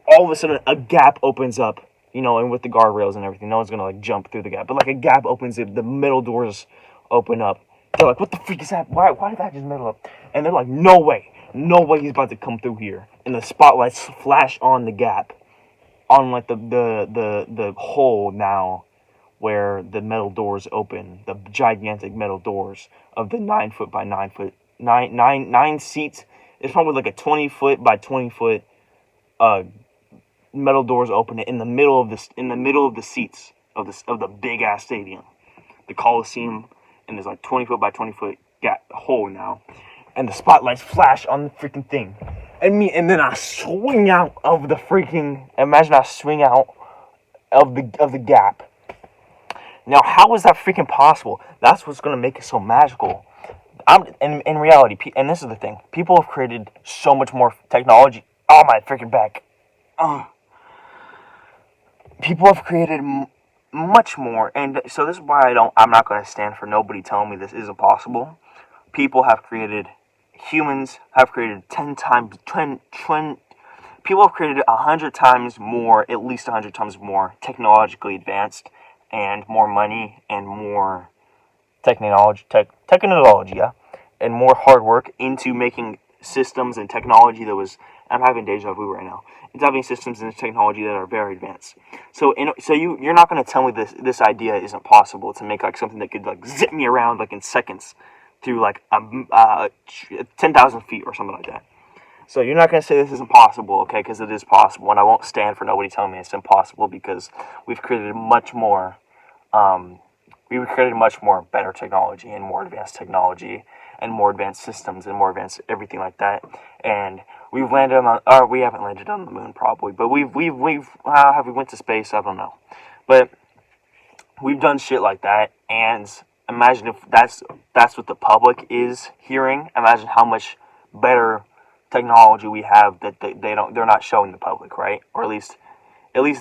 All of a sudden, a gap opens up, and with the guardrails and everything, no one's gonna like jump through the gap. But like a gap opens up, the middle doors open up. They're like, what the freak is that? Why did that just middle up? And they're like, no way he's about to come through here. And the spotlights flash on the gap, on like the hole now, where the metal doors open, the gigantic metal doors of the 9 foot by 9 foot, nine seats. It's probably like a 20 foot by 20 foot metal doors open in the middle of the seats of the big ass stadium, the Coliseum, and there's like 20 foot by 20 foot hole now, and the spotlights flash on the freaking thing, and then I swing out of the freaking. Imagine I swing out of the gap. Now, how is that freaking possible? That's what's gonna make it so magical. In reality, and this is the thing, people have created so much more technology. Oh, my freaking back. People have created much more, and so this is why I'm not going to stand for nobody telling me this isn't possible. Humans have created 10 times, people have created 100 times more, at least 100 times more technologically advanced, and more money, and more technology, yeah, and more hard work into making systems and technology that was. I'm having deja vu right now. It's having systems and technology that are very advanced. So you're not going to tell me this idea isn't possible, to make like something that could like zip me around like in seconds through like 10,000 feet or something like that. So you're not going to say this isn't possible, okay? Because it is possible, and I won't stand for nobody telling me it's impossible, because we've created much more. We've created much more better technology, and more advanced technology, and more advanced systems, and more advanced everything like that. And we've landed we haven't landed on the moon probably, but have we went to space? I don't know. But we've done shit like that, and imagine if that's what the public is hearing. Imagine how much better technology we have that they're not showing the public, right? Or at least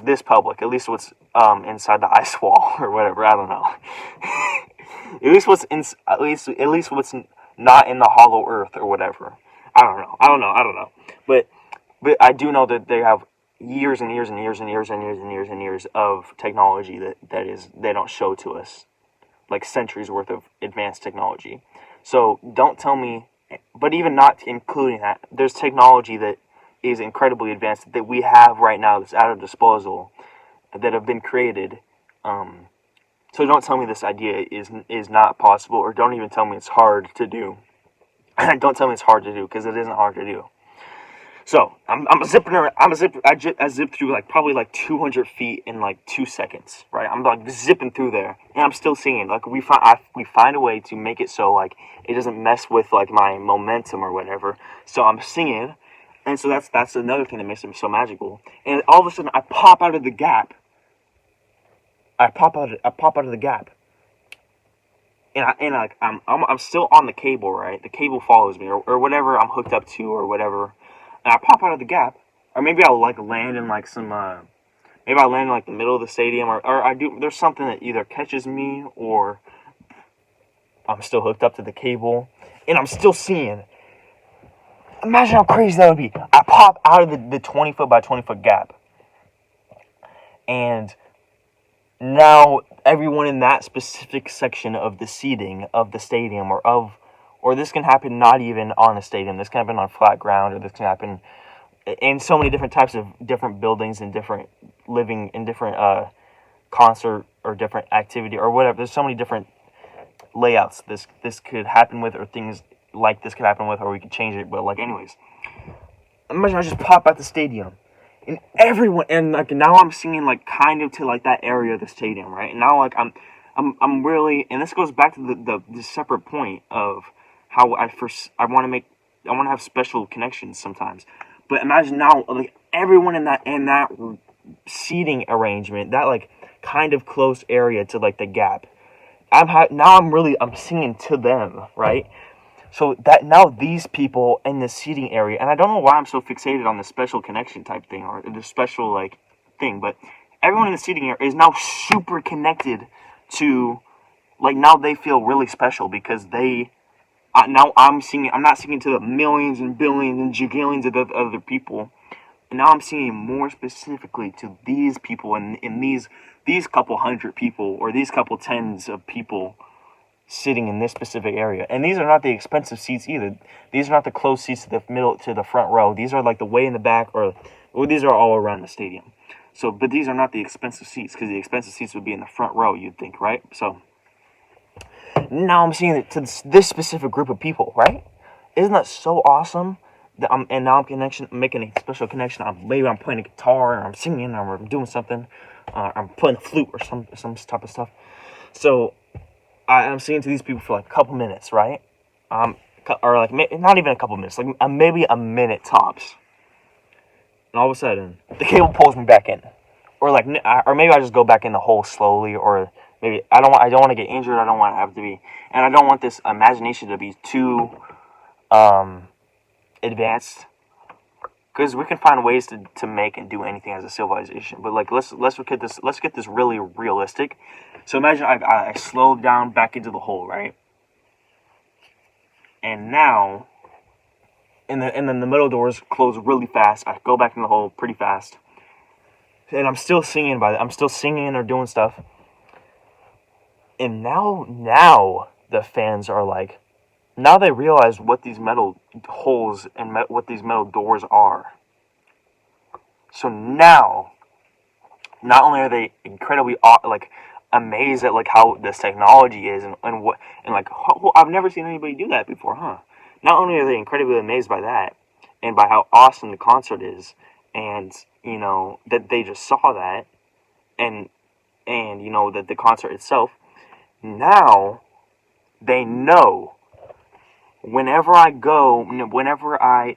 this public, at least what's inside the ice wall or whatever. I don't know. at least what's not in the hollow earth or whatever. I don't know. But I do know that they have years and years and years and years and years and years and years of technology that is they don't show to us, like centuries worth of advanced technology. So don't tell me. But even not including that, there's technology that is incredibly advanced that we have right now that's at our disposal, that have been created. So don't tell me this idea is not possible, or don't even tell me it's hard to do. Don't tell me it's hard to do, because it isn't hard to do. So I'm zipping around. I zipped through like probably like 200 feet in like 2 seconds, right? I'm like zipping through there, and I'm still singing. Like we find a way to make it so like it doesn't mess with like my momentum or whatever. So I'm singing, and so that's another thing that makes it so magical. And all of a sudden, I pop out of the gap. I pop out of the gap, and like I'm still on the cable, right? The cable follows me, or whatever I'm hooked up to, or whatever. And I pop out of the gap, or maybe I'll like land in like some, maybe I'll land in like the middle of the stadium, or I do. There's something that either catches me, or I'm still hooked up to the cable, and I'm still seeing. Imagine how crazy that would be. I pop out of the 20-foot by 20-foot gap, and now everyone in that specific section of the seating of the stadium, or this can happen not even on a stadium. This can happen on flat ground, or this can happen in so many different types of different buildings and different living in different concert or different activity or whatever. There's so many different layouts this could happen with, or things like this could happen with, or we could change it. But like, anyways, imagine I just pop out the stadium, and everyone, and like now I'm singing like kind of to like that area of the stadium, right? And now like I'm really, and this goes back to the separate point of how I want to have special connections sometimes. But imagine now, like everyone in that seating arrangement, that like kind of close area to like the gap. I'm singing to them, right? So that now these people in the seating area, and I don't know why I'm so fixated on the special connection type thing or the special like thing, but everyone in the seating area is now super connected to, like, now they feel really special because now I'm singing. I'm not singing to the millions and billions and jigillions of other people. And now I'm singing more specifically to these people and in these couple hundred people or these couple tens of people sitting in this specific area. And these are not the expensive seats either. These are not the close seats to the middle to the front row. These are like the way in the back, or these are all around the stadium. So, but these are not the expensive seats, because the expensive seats would be in the front row, you'd think, right? So now I'm seeing it to this specific group of people, right? Isn't that so awesome? And now I'm making a special connection. Maybe I'm playing a guitar, or I'm singing, or I'm doing something. I'm playing a flute or some type of stuff. So I'm singing to these people for like a couple minutes, right? Or like not even a couple minutes, like maybe a minute tops. And all of a sudden, the cable pulls me back in, or maybe I just go back in the hole slowly, or maybe I don't want to get injured. I don't want to have to be, and I don't want this imagination to be too advanced, because we can find ways to make and do anything as a civilization. But like let's get this really realistic. So imagine I slowed down back into the hole, right? And now, and then the middle doors close really fast. I go back in the hole pretty fast, and I'm still singing I'm still singing or doing stuff. And now the fans are like, now they realize what these metal holes and what these metal doors are. So now, not only are they incredibly like amazed at like how this technology is and like I've never seen anybody do that before, huh? Not only are they incredibly amazed by that and by how awesome the concert is, and you know that they just saw that, and you know that the concert itself, now they know whenever I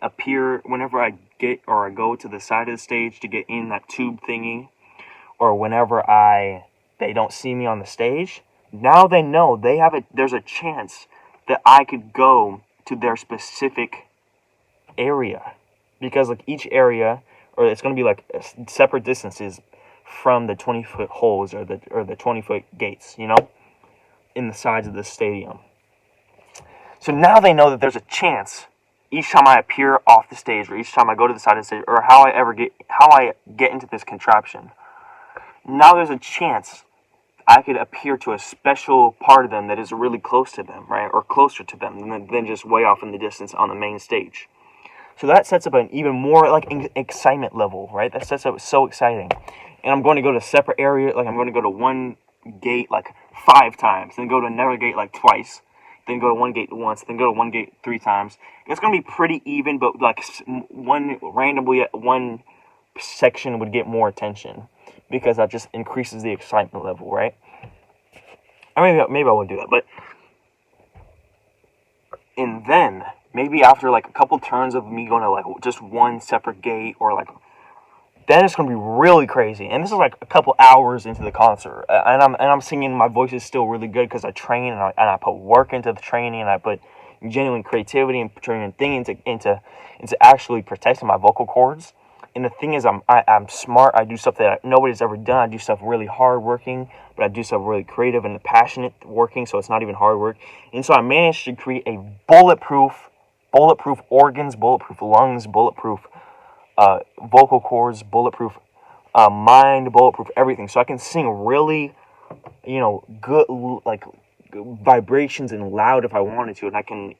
appear, whenever I get or I go to the side of the stage to get in that tube thingy, or whenever they don't see me on the stage, now they know there's a chance that I could go to their specific area, because like each area, or it's going to be like separate distances from the 20-foot holes or the 20-foot gates, you know, in the sides of the stadium. So now they know that there's a chance each time I appear off the stage, or each time I go to the side of the stage, or how I get into this contraption. Now there's a chance I could appear to a special part of them that is really close to them, right? Or closer to them than just way off in the distance on the main stage. So that sets up an even more like excitement level, right? That sets up so exciting. And I'm going to go to separate area, like I'm going to go to one gate like 5 times, then go to another gate like twice, then go to one gate once, then go to one gate 3 times. It's gonna be pretty even, but like one section would get more attention because that just increases the excitement level, right? Or maybe I won't do that, but and then maybe after like a couple turns of me going to like just one separate gate, or like, then it's gonna be really crazy. And this is like a couple hours into the concert, and I'm singing. My voice is still really good because I train and I put work into the training, and I put genuine creativity and genuine thing into actually protecting my vocal cords. And the thing is, I'm smart. I do stuff that nobody's ever done. I do stuff really hard working, but I do stuff really creative and passionate working. So it's not even hard work. And so I managed to create a bulletproof organs, bulletproof lungs, bulletproof vocal cords, bulletproof mind, bulletproof everything. So I can sing really, good, like vibrations and loud if I wanted to, and I can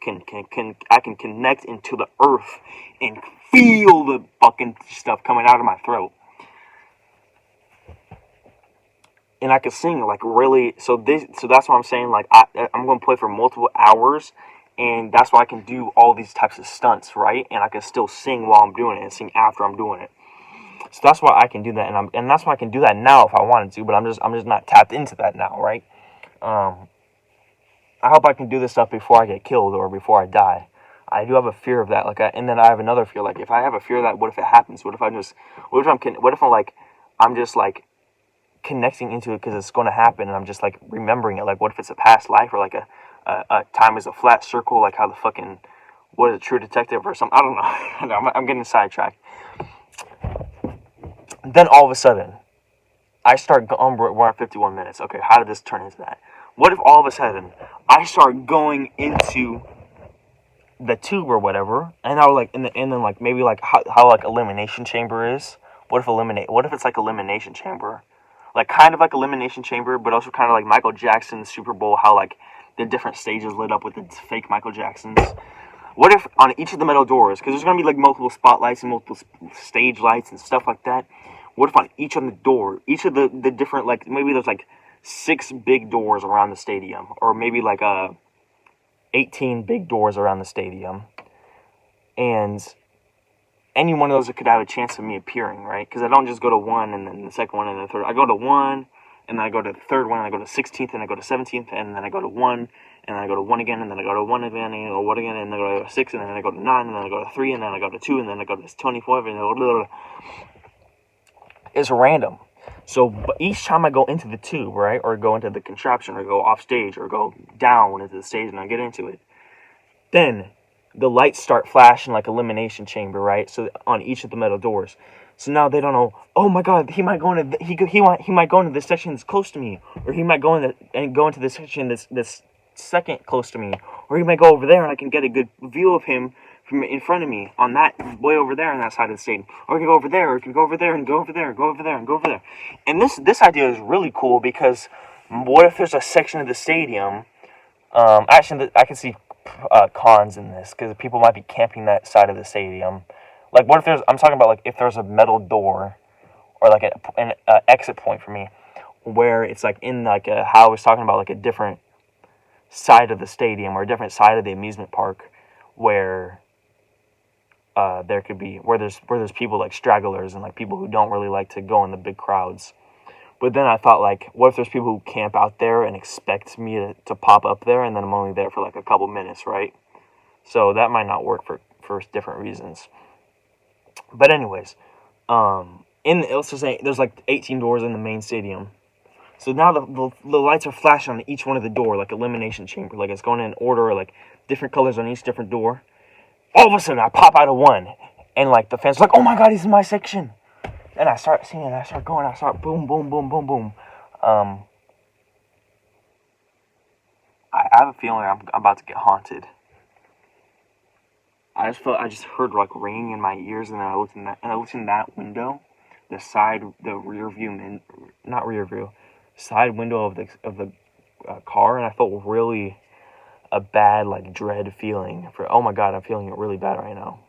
connect into the earth and feel the fucking stuff coming out of my throat. And I can sing like really. So that's what I'm saying. Like I'm going to play for multiple hours, and that's why I can do all these types of stunts, right? And I can still sing while I'm doing it and sing after I'm doing it. So that's why I can do that, and that's why I can do that now if I wanted to. But I'm just not tapped into that now, right? I hope I can do this stuff before I get killed or before I die. I do have a fear of that, and then I have another fear. Like, if I have a fear of that, what if it happens? What if I'm just like connecting into it because it's going to happen, and I'm just like remembering it? Like, what if it's a past life, or like a time is a flat circle, like how the fucking what is a True Detective or something? I don't know. I'm getting sidetracked. Then all of a sudden, I start going. We're at 51 minutes. Okay, how did this turn into that? What if all of a sudden I start going into the tube or whatever, and then like maybe like how like Elimination Chamber is. What if it's like Elimination Chamber, like kind of like Elimination Chamber, but also kind of like Michael Jackson's Super Bowl, how like the different stages lit up with the fake Michael Jacksons. What if on each of the metal doors, because there's gonna be like multiple spotlights and multiple stage lights and stuff like that. What if on each of the different, like maybe there's like 6 big doors around the stadium, or maybe like 18 big doors around the stadium, and any one of those could have a chance of me appearing, right? Because I don't just go to one and then the second one and the third. I go to one, and then I go to the third one, and I go to 16th, and I go to 17th, and then I go to one, and then I go to one again, and then I go to one again, and I go to one again, and then I go to 6, and then I go to 9, and then I go to 3, and then I go to 2, and then I go to 25, and then it's random. So each time I go into the tube, right, or go into the contraption, or go off stage, or go down into the stage and I get into it, then the lights start flashing like Elimination Chamber, right? So on each of the metal doors. So now they don't know. Oh my God, he might go into he might go into this section that's close to me, or he might go into this section that's second close to me, or he might go over there and I can get a good view of him from in front of me on that way over there on that side of the stadium, or I can go over there, or I can go over there and go over there and go over there and go over there. And this idea is really cool because what if there's a section of the stadium? Actually, I can see cons in this because people might be camping that side of the stadium. Like, what if I'm talking about like if there's a metal door or like an exit point for me where it's like in like how I was talking about, like a different side of the stadium or a different side of the amusement park where there could be where there's people like stragglers and like people who don't really like to go in the big crowds. But then I thought, like, what if there's people who camp out there and expect me to pop up there, and then I'm only there for like a couple minutes, right? So that might not work for different reasons. But anyways, let's just say there's like 18 doors in the main stadium. So now the lights are flashing on each one of the door, like Elimination Chamber, like it's going in order, like different colors on each different door. All of a sudden, I pop out of one, and like the fans are like, "Oh my God, he's in my section!" And I start singing, I start going, I start boom, boom, boom, boom, boom. I have a feeling I'm about to get haunted. I just heard like ringing in my ears, and then I looked in that window, side window of the car, and I felt really a bad like dread feeling for, oh my God, I'm feeling it really bad right now.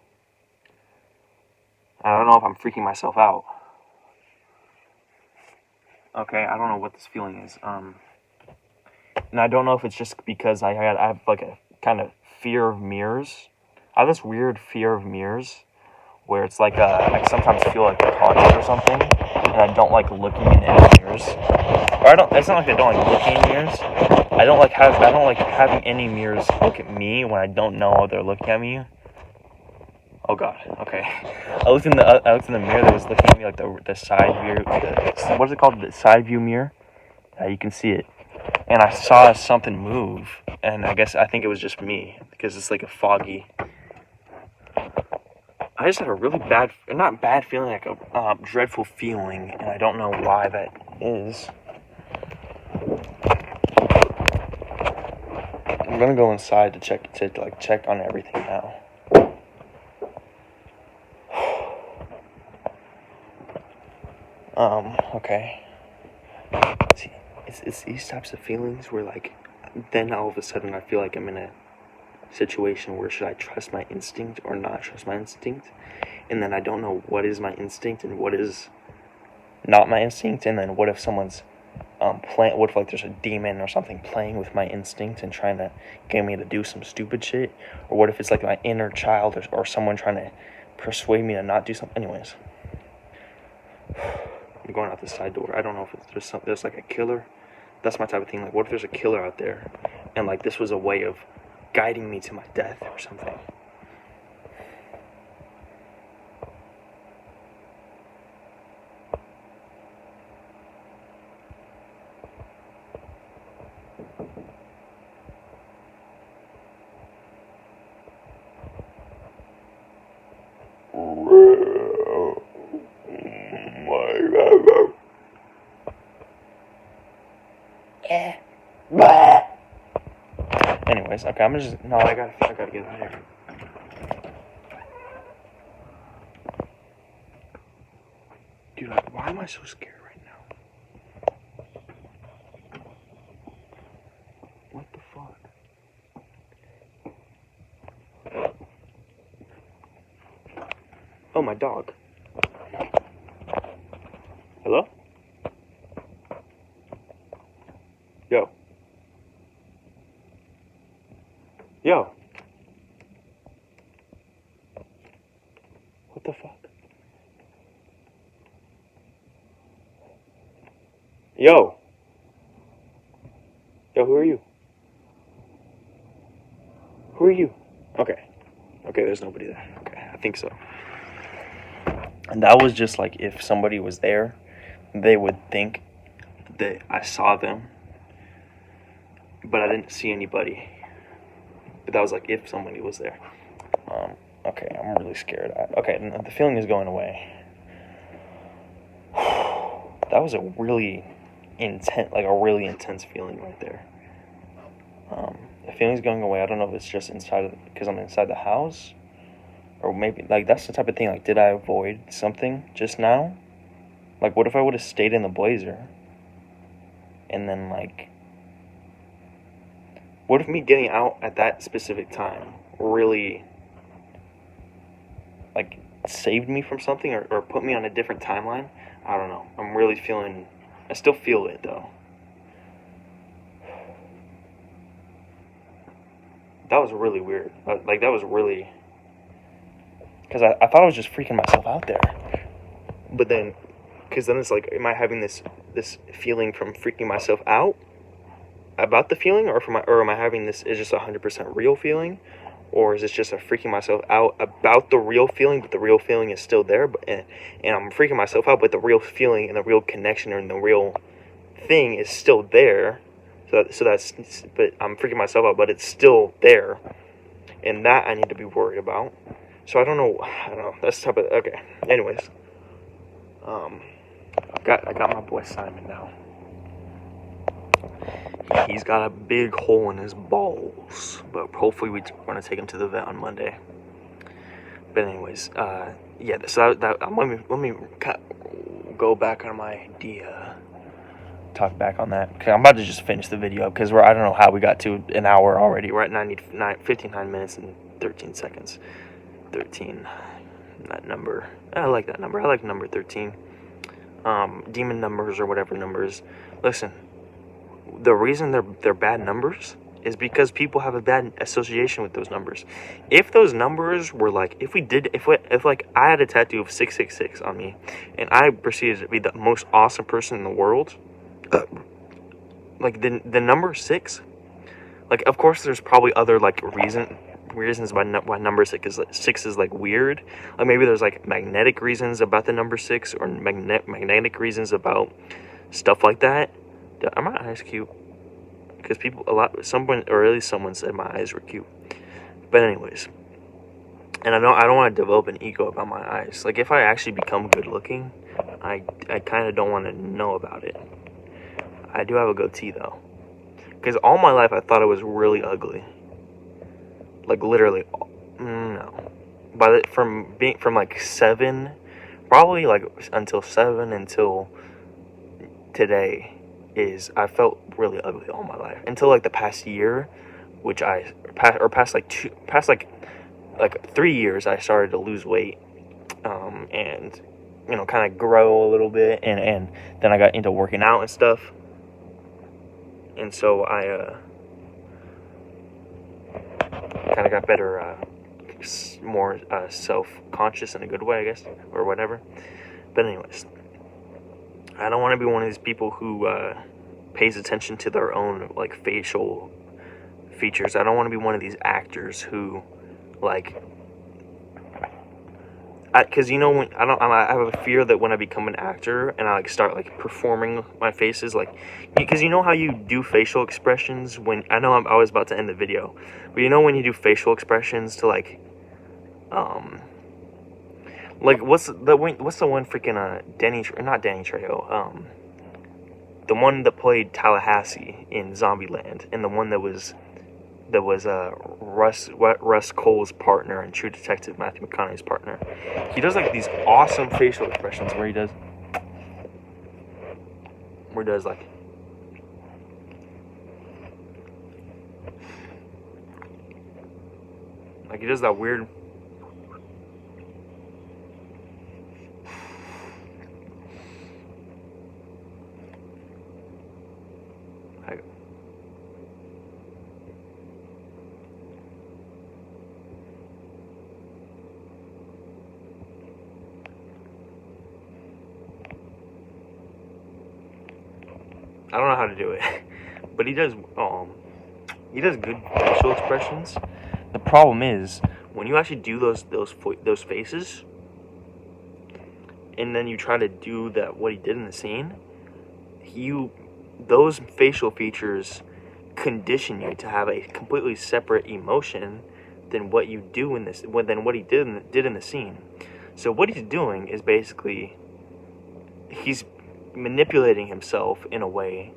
I don't know if I'm freaking myself out. Okay, I don't know what this feeling is. And I don't know if it's just because I have like a kind of fear of mirrors. I have this weird fear of mirrors where it's like I sometimes feel like they're haunted or something, and I don't like looking in any mirrors. Or I don't. It's not like I don't like looking in mirrors. I don't like having any mirrors look at me when I don't know they're looking at me. Oh God. Okay. I looked in the mirror that was looking at me, like the side view. What is it called? The side view mirror. You can see it, and I saw something move, and I think it was just me because it's like a foggy. I just had a really bad, not bad feeling, like a dreadful feeling, and I don't know why that is. I'm gonna go inside to check on everything now. Okay. See, it's these types of feelings where like, then all of a sudden I feel like I'm in a situation where should I trust my instinct or not trust my instinct, and then I don't know what is my instinct and what is not my instinct, and then what if someone's what if like there's a demon or something playing with my instinct and trying to get me to do some stupid shit, or what if it's like my inner child or someone trying to persuade me to not do something. Anyways, I'm going out the side door. I don't know if there's like a killer. That's my type of thing. Like, what if there's a killer out there, and like this was a way of guiding me to my death or something? Anyways, okay, I gotta get out of here. Dude, like, why am I so scared right now? What the fuck? Oh, my dog. Hello? Yo. Yo. What the fuck? Yo. Yo, who are you? Who are you? Okay. Okay, there's nobody there. Okay, I think so. And that was just like, if somebody was there, they would think that I saw them, but I didn't see anybody. But that was like if somebody was there. Okay, I'm really scared. Okay, the feeling is going away. That was a really intense feeling right there. The feeling's going away. I don't know if it's just because I'm inside the house, or maybe like that's the type of thing. Like, did I avoid something just now? Like, what if I would have stayed in the blazer, and then like, what if me getting out at that specific time really like saved me from something, or put me on a different timeline? I don't know. I still feel it though. That was really weird. Like, that was really, because I thought I was just freaking myself out there. But then, because then it's like, am I having this feeling from freaking myself out about the feeling, or am I having this is just 100% real feeling, or is this just a freaking myself out about the real feeling, but the real feeling is still there, and I'm freaking myself out, but the real feeling and the real connection and the real thing is still there. But I'm freaking myself out, but it's still there, and that I need to be worried about. So I don't know. That's the type of, okay. Anyways, I got my boy Simon now. He's got a big hole in his balls, but hopefully we're gonna take him to the vet on Monday. But anyways, yeah. So let me go back on my idea. Talk back on that, because I'm about to just finish the video up, because I don't know how we got to an hour already. We're at 59 minutes and 13 seconds. 13, that number, I like that number. I like number 13. Demon numbers or whatever numbers. Listen, the reason they're bad numbers is because people have a bad association with those numbers. If those numbers were like, if like I had a tattoo of 666 on me, and I proceeded to be the most awesome person in the world, like the number 6, like of course there's probably other like reasons why number 6 is like weird. Like maybe there's like magnetic reasons about the number 6, or magnetic reasons about stuff like that. Are my eyes cute? Because someone said my eyes were cute. But anyways, and I don't want to develop an ego about my eyes. Like if I actually become good looking, I kind of don't want to know about it. I do have a goatee though, because all my life I thought it was really ugly. Like literally, no. From like 7, probably like until 7 until today, I felt really ugly all my life until like the past year, which past 3 years I started to lose weight, and kind of grow a little bit, and then I got into working out and stuff, and so I kind of got better, more self-conscious in a good way, I guess, or whatever. But anyways, I don't want to be one of these people who pays attention to their own like facial features. I don't want to be one of these actors who like, because when I have a fear that when I become an actor and I like start like performing my faces, like, because how you do facial expressions when, I know I was about to end the video, but when you do facial expressions to like what's the one freaking not Danny Trejo, the one that played Tallahassee in Zombieland, and the one that was Russ Cole's partner and True Detective Matthew McConaughey's partner. He does like these awesome facial expressions where he does like he does that weird I don't know how to do it, but he does good facial expressions. The problem is when you actually do those faces, and then you try to do what he did in the scene, those facial features condition you to have a completely separate emotion than what you do than what he did in the scene. So what he's doing is basically he's manipulating himself in a way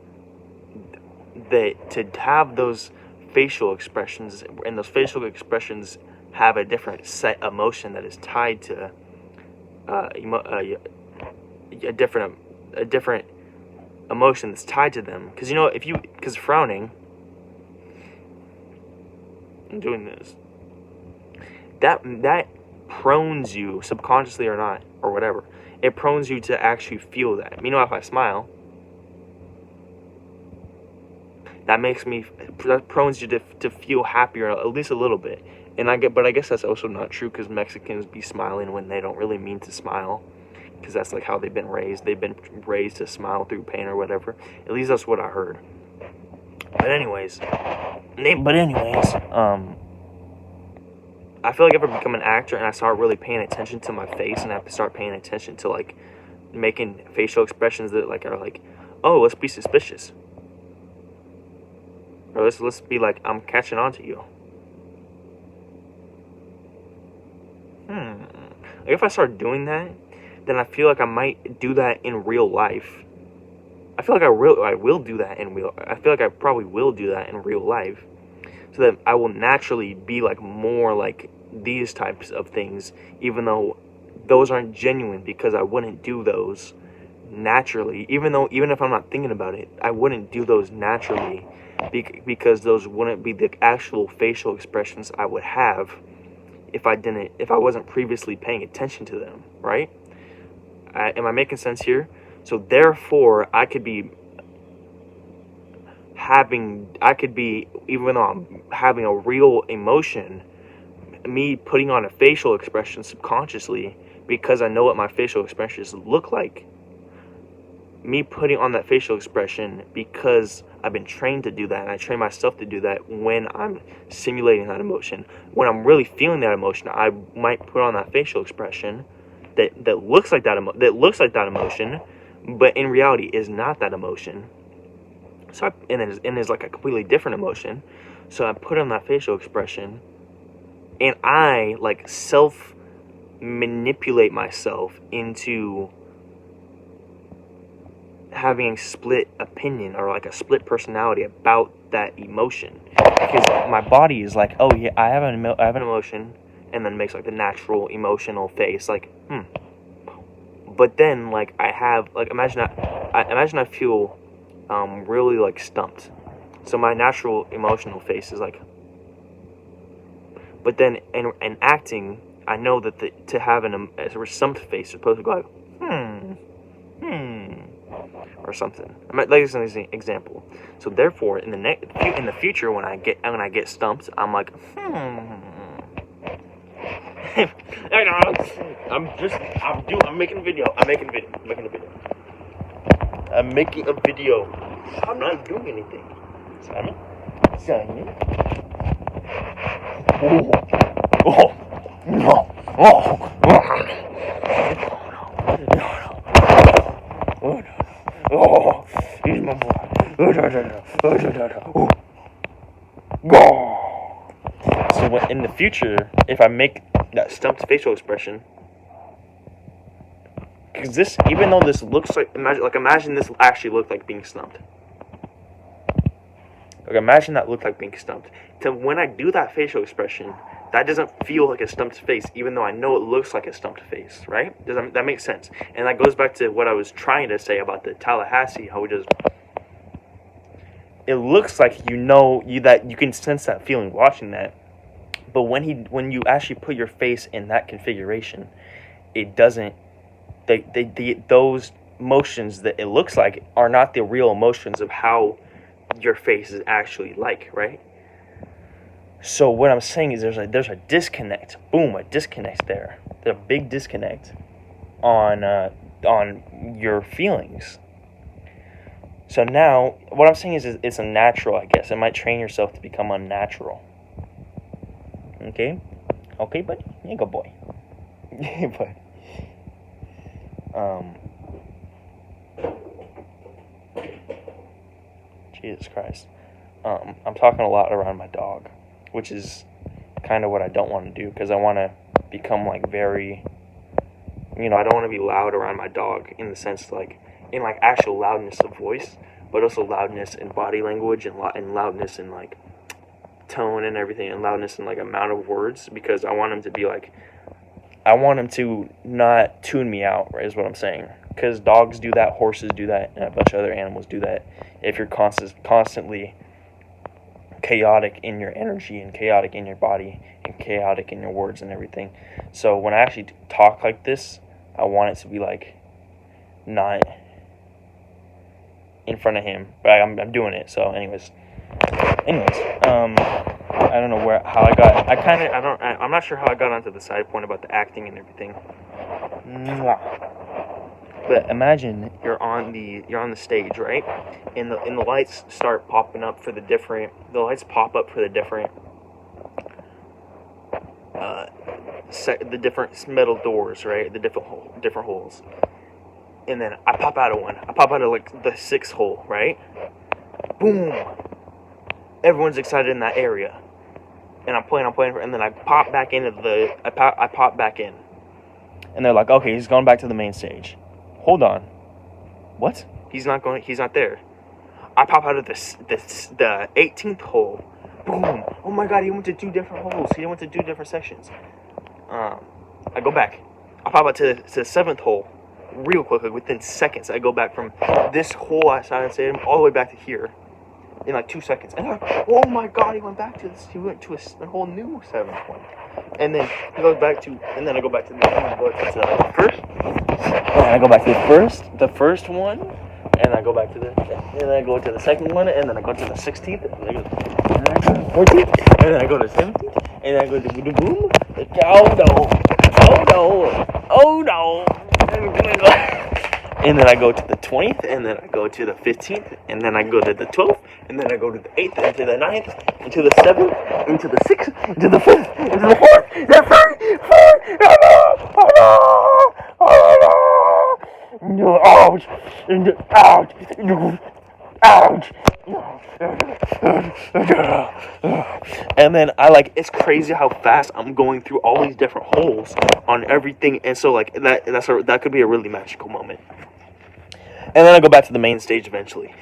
that to have those facial expressions, and those facial expressions have a different set emotion that is tied to a different emotion that's tied to them. Because frowning, I'm doing this, that prones you, subconsciously or not, or whatever, it prones you to actually feel that. If I smile, that prones you to feel happier at least a little bit. But I guess that's also not true, because Mexicans be smiling when they don't really mean to smile, because that's like how they've been raised. They've been raised to smile through pain or whatever. At least that's what I heard. But anyways, I feel like if I become an actor and I start really paying attention to my face, and I have to start paying attention to like making facial expressions that like are like, oh, let's be suspicious, or let's be like, I'm catching on to you. Like if I start doing that, then I feel like I might do that in real life. I feel like I will do that in real. I feel like I probably will do that in real life, so that I will naturally be like more like these types of things, even though those aren't genuine, because I wouldn't do those naturally. Even if I'm not thinking about it, I wouldn't do those naturally, because those wouldn't be the actual facial expressions I would have if I wasn't previously paying attention to them, right? Am I making sense here? So therefore, I could be even though I'm having a real emotion, me putting on a facial expression subconsciously because I know what my facial expressions look like. Me putting on that facial expression because I've been trained to do that, and I train myself to do that when I'm simulating that emotion. When I'm really feeling that emotion, I might put on that facial expression that looks like that emotion, but in reality is not that emotion. So and is like a completely different emotion. So I put on that facial expression, and I like self manipulate myself into having a split opinion or like a split personality about that emotion, because my body is like, oh yeah, I have an emotion, and then makes like the natural emotional face, like but then like I have like imagine I feel really like stumped, so my natural emotional face is like, but then in acting I know that to have a stumped face is supposed to go like or something. Like as an example. So therefore, in the future, when I get stumped, I'm like, I'm making a video. I'm making a video. I'm not doing anything. Simon. Oh no. Oh, he's my boy. So in the future, if I make that stumped facial expression, because even though this looks like, imagine this actually looked like being stumped. Like imagine that looked like being stumped. To when I do that facial expression, that doesn't feel like a stumped face, even though I know it looks like a stumped face, right? Does that make sense? And that goes back to what I was trying to say about the Tallahassee, how it looks like that you can sense that feeling watching that, but when you actually put your face in that configuration, it doesn't. Those motions that it looks like are not the real emotions of how your face is actually like, right? So what I'm saying is there's a disconnect. Boom, a disconnect there. There's a big disconnect on your feelings. So now what I'm saying is it's unnatural, I guess. It might train yourself to become unnatural. Okay, buddy. You go, boy. Yeah, buddy. Jesus Christ. I'm talking a lot around my dog, which is kind of what I don't want to do, because I want to become like very, I don't want to be loud around my dog in the sense like in like actual loudness of voice, but also loudness in body language and loudness in like tone and everything, and loudness in like amount of words, because I want him to be like, I want him to not tune me out, right, is what I'm saying. Because dogs do that, horses do that, and a bunch of other animals do that. If you're constantly chaotic in your energy and chaotic in your body and chaotic in your words and everything. So when I actually talk like this, I want it to be like not in front of him, but I'm doing it. So anyways, I don't know I'm not sure how I got onto the side point about the acting and everything. But imagine you're on the stage, right? And the lights start popping up for the different the different metal doors, right? The different holes. And then I pop out of one. I pop out of like the sixth hole, right? Boom. Everyone's excited in that area. And I'm playing, and then I pop back in. And they're like, okay, he's going back to the main stage. Hold on. What? He's not there. I pop out of the 18th hole. Boom. Oh my god, he went to 2 different holes. He went to 2 different sections. I go back. I pop out to the 7th hole real quickly, within seconds. I go back from this hole outside the stadium all the way back to here in like 2 seconds. And oh my god, he went to a whole new 7th one. And then he goes back to, and then I go back to the first. And I go back to the first one. and I go back to the, and then I go to the second one, and then I go to the 16th, and then I go to the 14th, and then I go to the 17th, and then I go to the boom. Oh no! Oh no! Oh no! And then I go to the 20th, and then I go to the 15th, and then I go to the 12th, and then I go to the 8th, and to the 9th, and to the 7th, and to the 6th, and to the 5th, and to the 4th, and the 3rd, 4th, ouch, ouch. And then it's crazy how fast I'm going through all these different holes on everything, and so like that could be a really magical moment. And then I go back to the main stage eventually,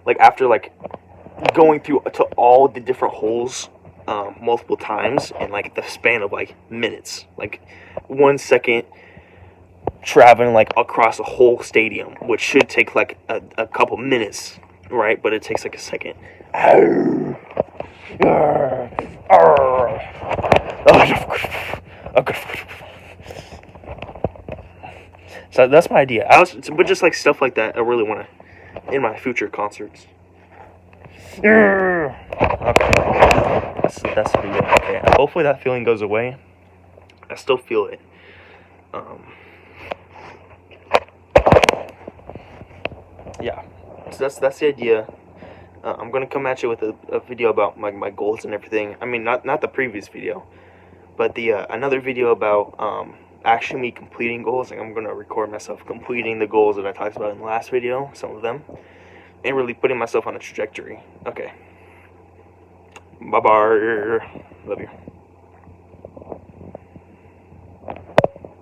like after like going through to all the different holes multiple times in like the span of like minutes, like 1 second traveling like across a whole stadium, which should take like a couple minutes, right? But it takes like a second. So that's my idea. But just like stuff like that, I really want to in my future concerts. Okay, that's the video. Okay, hopefully that feeling goes away. I still feel it. Yeah, so that's the idea. I'm gonna come at you with a video about my goals and everything. I mean, not the previous video, but the another video about actually me completing goals. Like I'm gonna record myself completing the goals that I talked about in the last video, some of them, and really putting myself on a trajectory. Okay. Bye bye. Love you.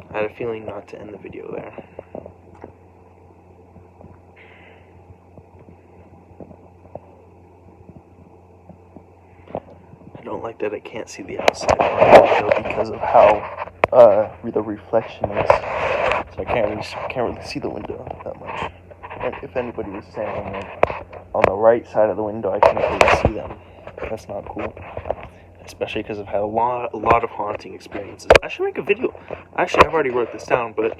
I had a feeling not to end the video there. I don't like that I can't see the outside because of how the reflection is. So I can't really see the window that much. And if anybody was standing on the right side of the window, I can't really see them. That's not cool. Especially because I've had a lot of haunting experiences. I should make a video. Actually, I've already wrote this down, but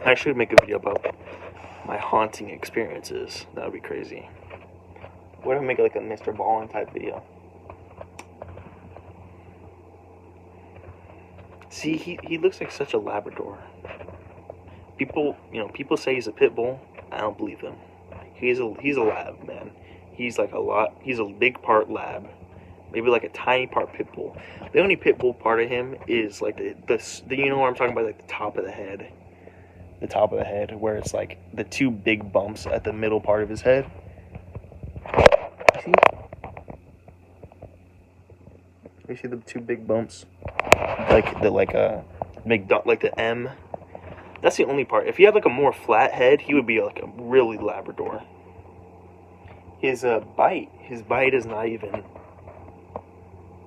I should make a video about my haunting experiences. That would be crazy. What if I make like a Mr. Ballin type video? See, he looks like such a Labrador. People say he's a pit bull. I don't believe him. He's a lab, man. He's a big part lab. Maybe like a tiny part pit bull. The only pit bull part of him is like the you know what I'm talking about, like the top of the head. The top of the head, where it's like the two big bumps at the middle part of his head. See? You see the two big bumps? Like the M. That's the only part. If he had like a more flat head, he would be like a really Labrador. His bite is not even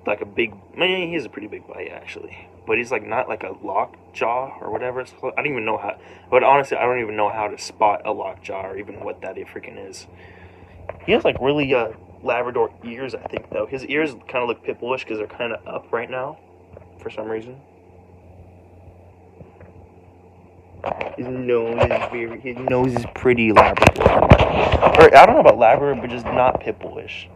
like a big. Man, he has a pretty big bite actually, but he's like not like a lock jaw or whatever it's called. I don't even know how. But honestly, I don't even know how to spot a lock jaw or even what that freaking is. He has like really Labrador ears, I think though. His ears kind of look pit bullish because they're kind of up right now, for some reason. His nose is pretty Labrador. Or I don't know about Labrador, but just not pit bullish.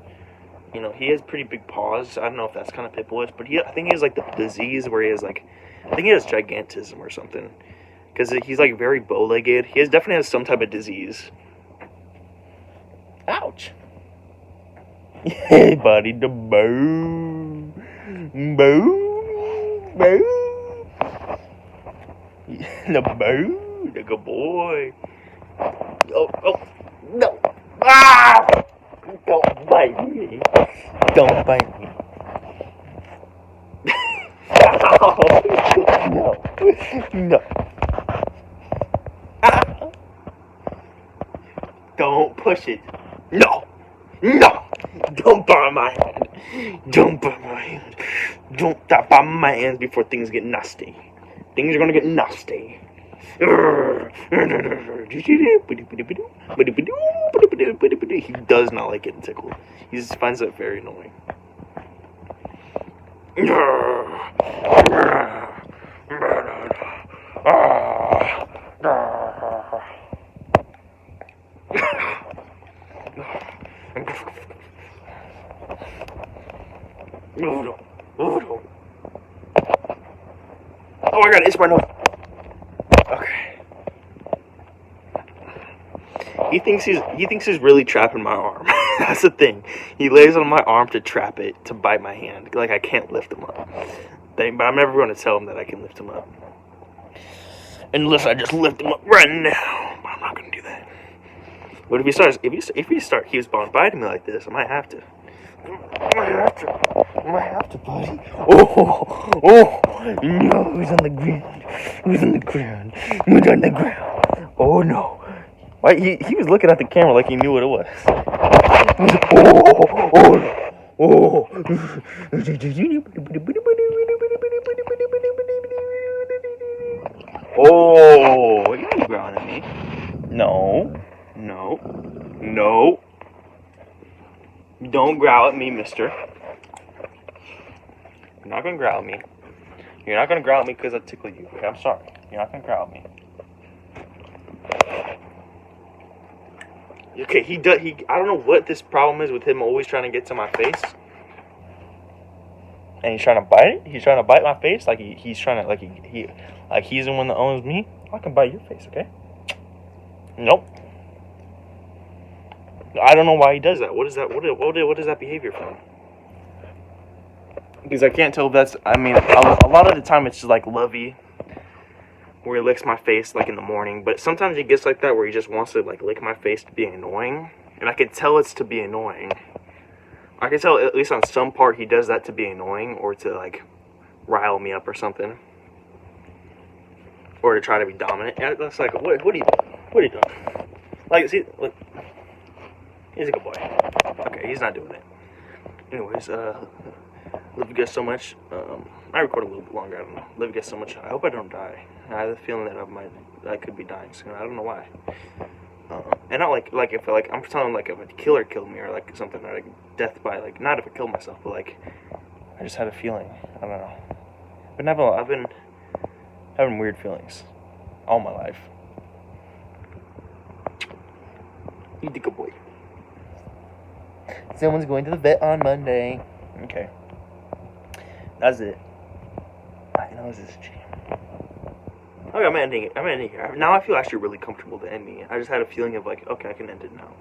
You know, he has pretty big paws. I don't know if that's kind of pit bullish, but I think he has like the disease where he has like, I think he has gigantism or something, because he's like very bow-legged. He definitely has some type of disease. Ouch. Hey, buddy, the boo, the boo, the good boy. Oh, no. Ah! Don't bite me. Don't bite me. No. Ah! Don't push it. No. Don't burn my hand. Don't tap on my hands before things get nasty. Things are gonna get nasty. He does not like getting tickled. He just finds that very annoying. to my nose. Okay. He thinks he's really trapping my arm. That's the thing. He lays on my arm to trap it, to bite my hand. Like I can't lift him up. But I'm never going to tell him that I can lift him up. Unless I just lift him up right now. But I'm not going to do that. But if he keeps on biting me like this, I might have to. I might have to, buddy. Oh, no, he's on the ground. He's on the ground. He's on the ground. Oh, no. Why, he was looking at the camera like he knew what it was. Oh. Oh, you ain't growling at me. No. Don't growl at me, mister. You're not gonna growl at me. You're not gonna growl at me because I tickle you. Okay, I'm sorry. You're not gonna growl at me. Okay, I don't know what this problem is with him always trying to get to my face. And he's trying to bite it? He's trying to bite my face? Like he's trying to, like he's the one that owns me? I can bite your face, okay? Nope. I don't know why he does that. What is that? What is that behavior from? Because I can't tell if that's, I mean, a lot of the time it's just like lovey, where he licks my face like in the morning, but sometimes he gets like that where he just wants to like lick my face to be annoying, and I can tell it's to be annoying. I can tell at least on some part he does that to be annoying, or to like rile me up or something, or to try to be dominant. Yeah, that's like, what are you doing? Like, see, look, he's a good boy. Okay, he's not doing it. Anyways, love you guys so much. I record a little bit longer. I don't know. Love you guys so much. I hope I don't die. I have the feeling that I could be dying soon. I don't know why. And not like if I'm telling like if a killer killed me or like something, or like death by like, not if I killed myself, but like I just had a feeling. I don't know. But I've been having weird feelings all my life. You the good boy. Someone's going to the vet on Monday. Okay. That's it. I know this is cheap. Okay, I'm ending it here. Now I feel actually really comfortable to ending it. I just had a feeling of like, okay, I can end it now.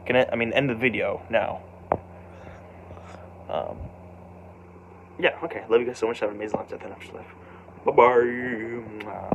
End the video now. Yeah, okay. Love you guys so much. Have an amazing life, death, and afterlife. Bye-bye.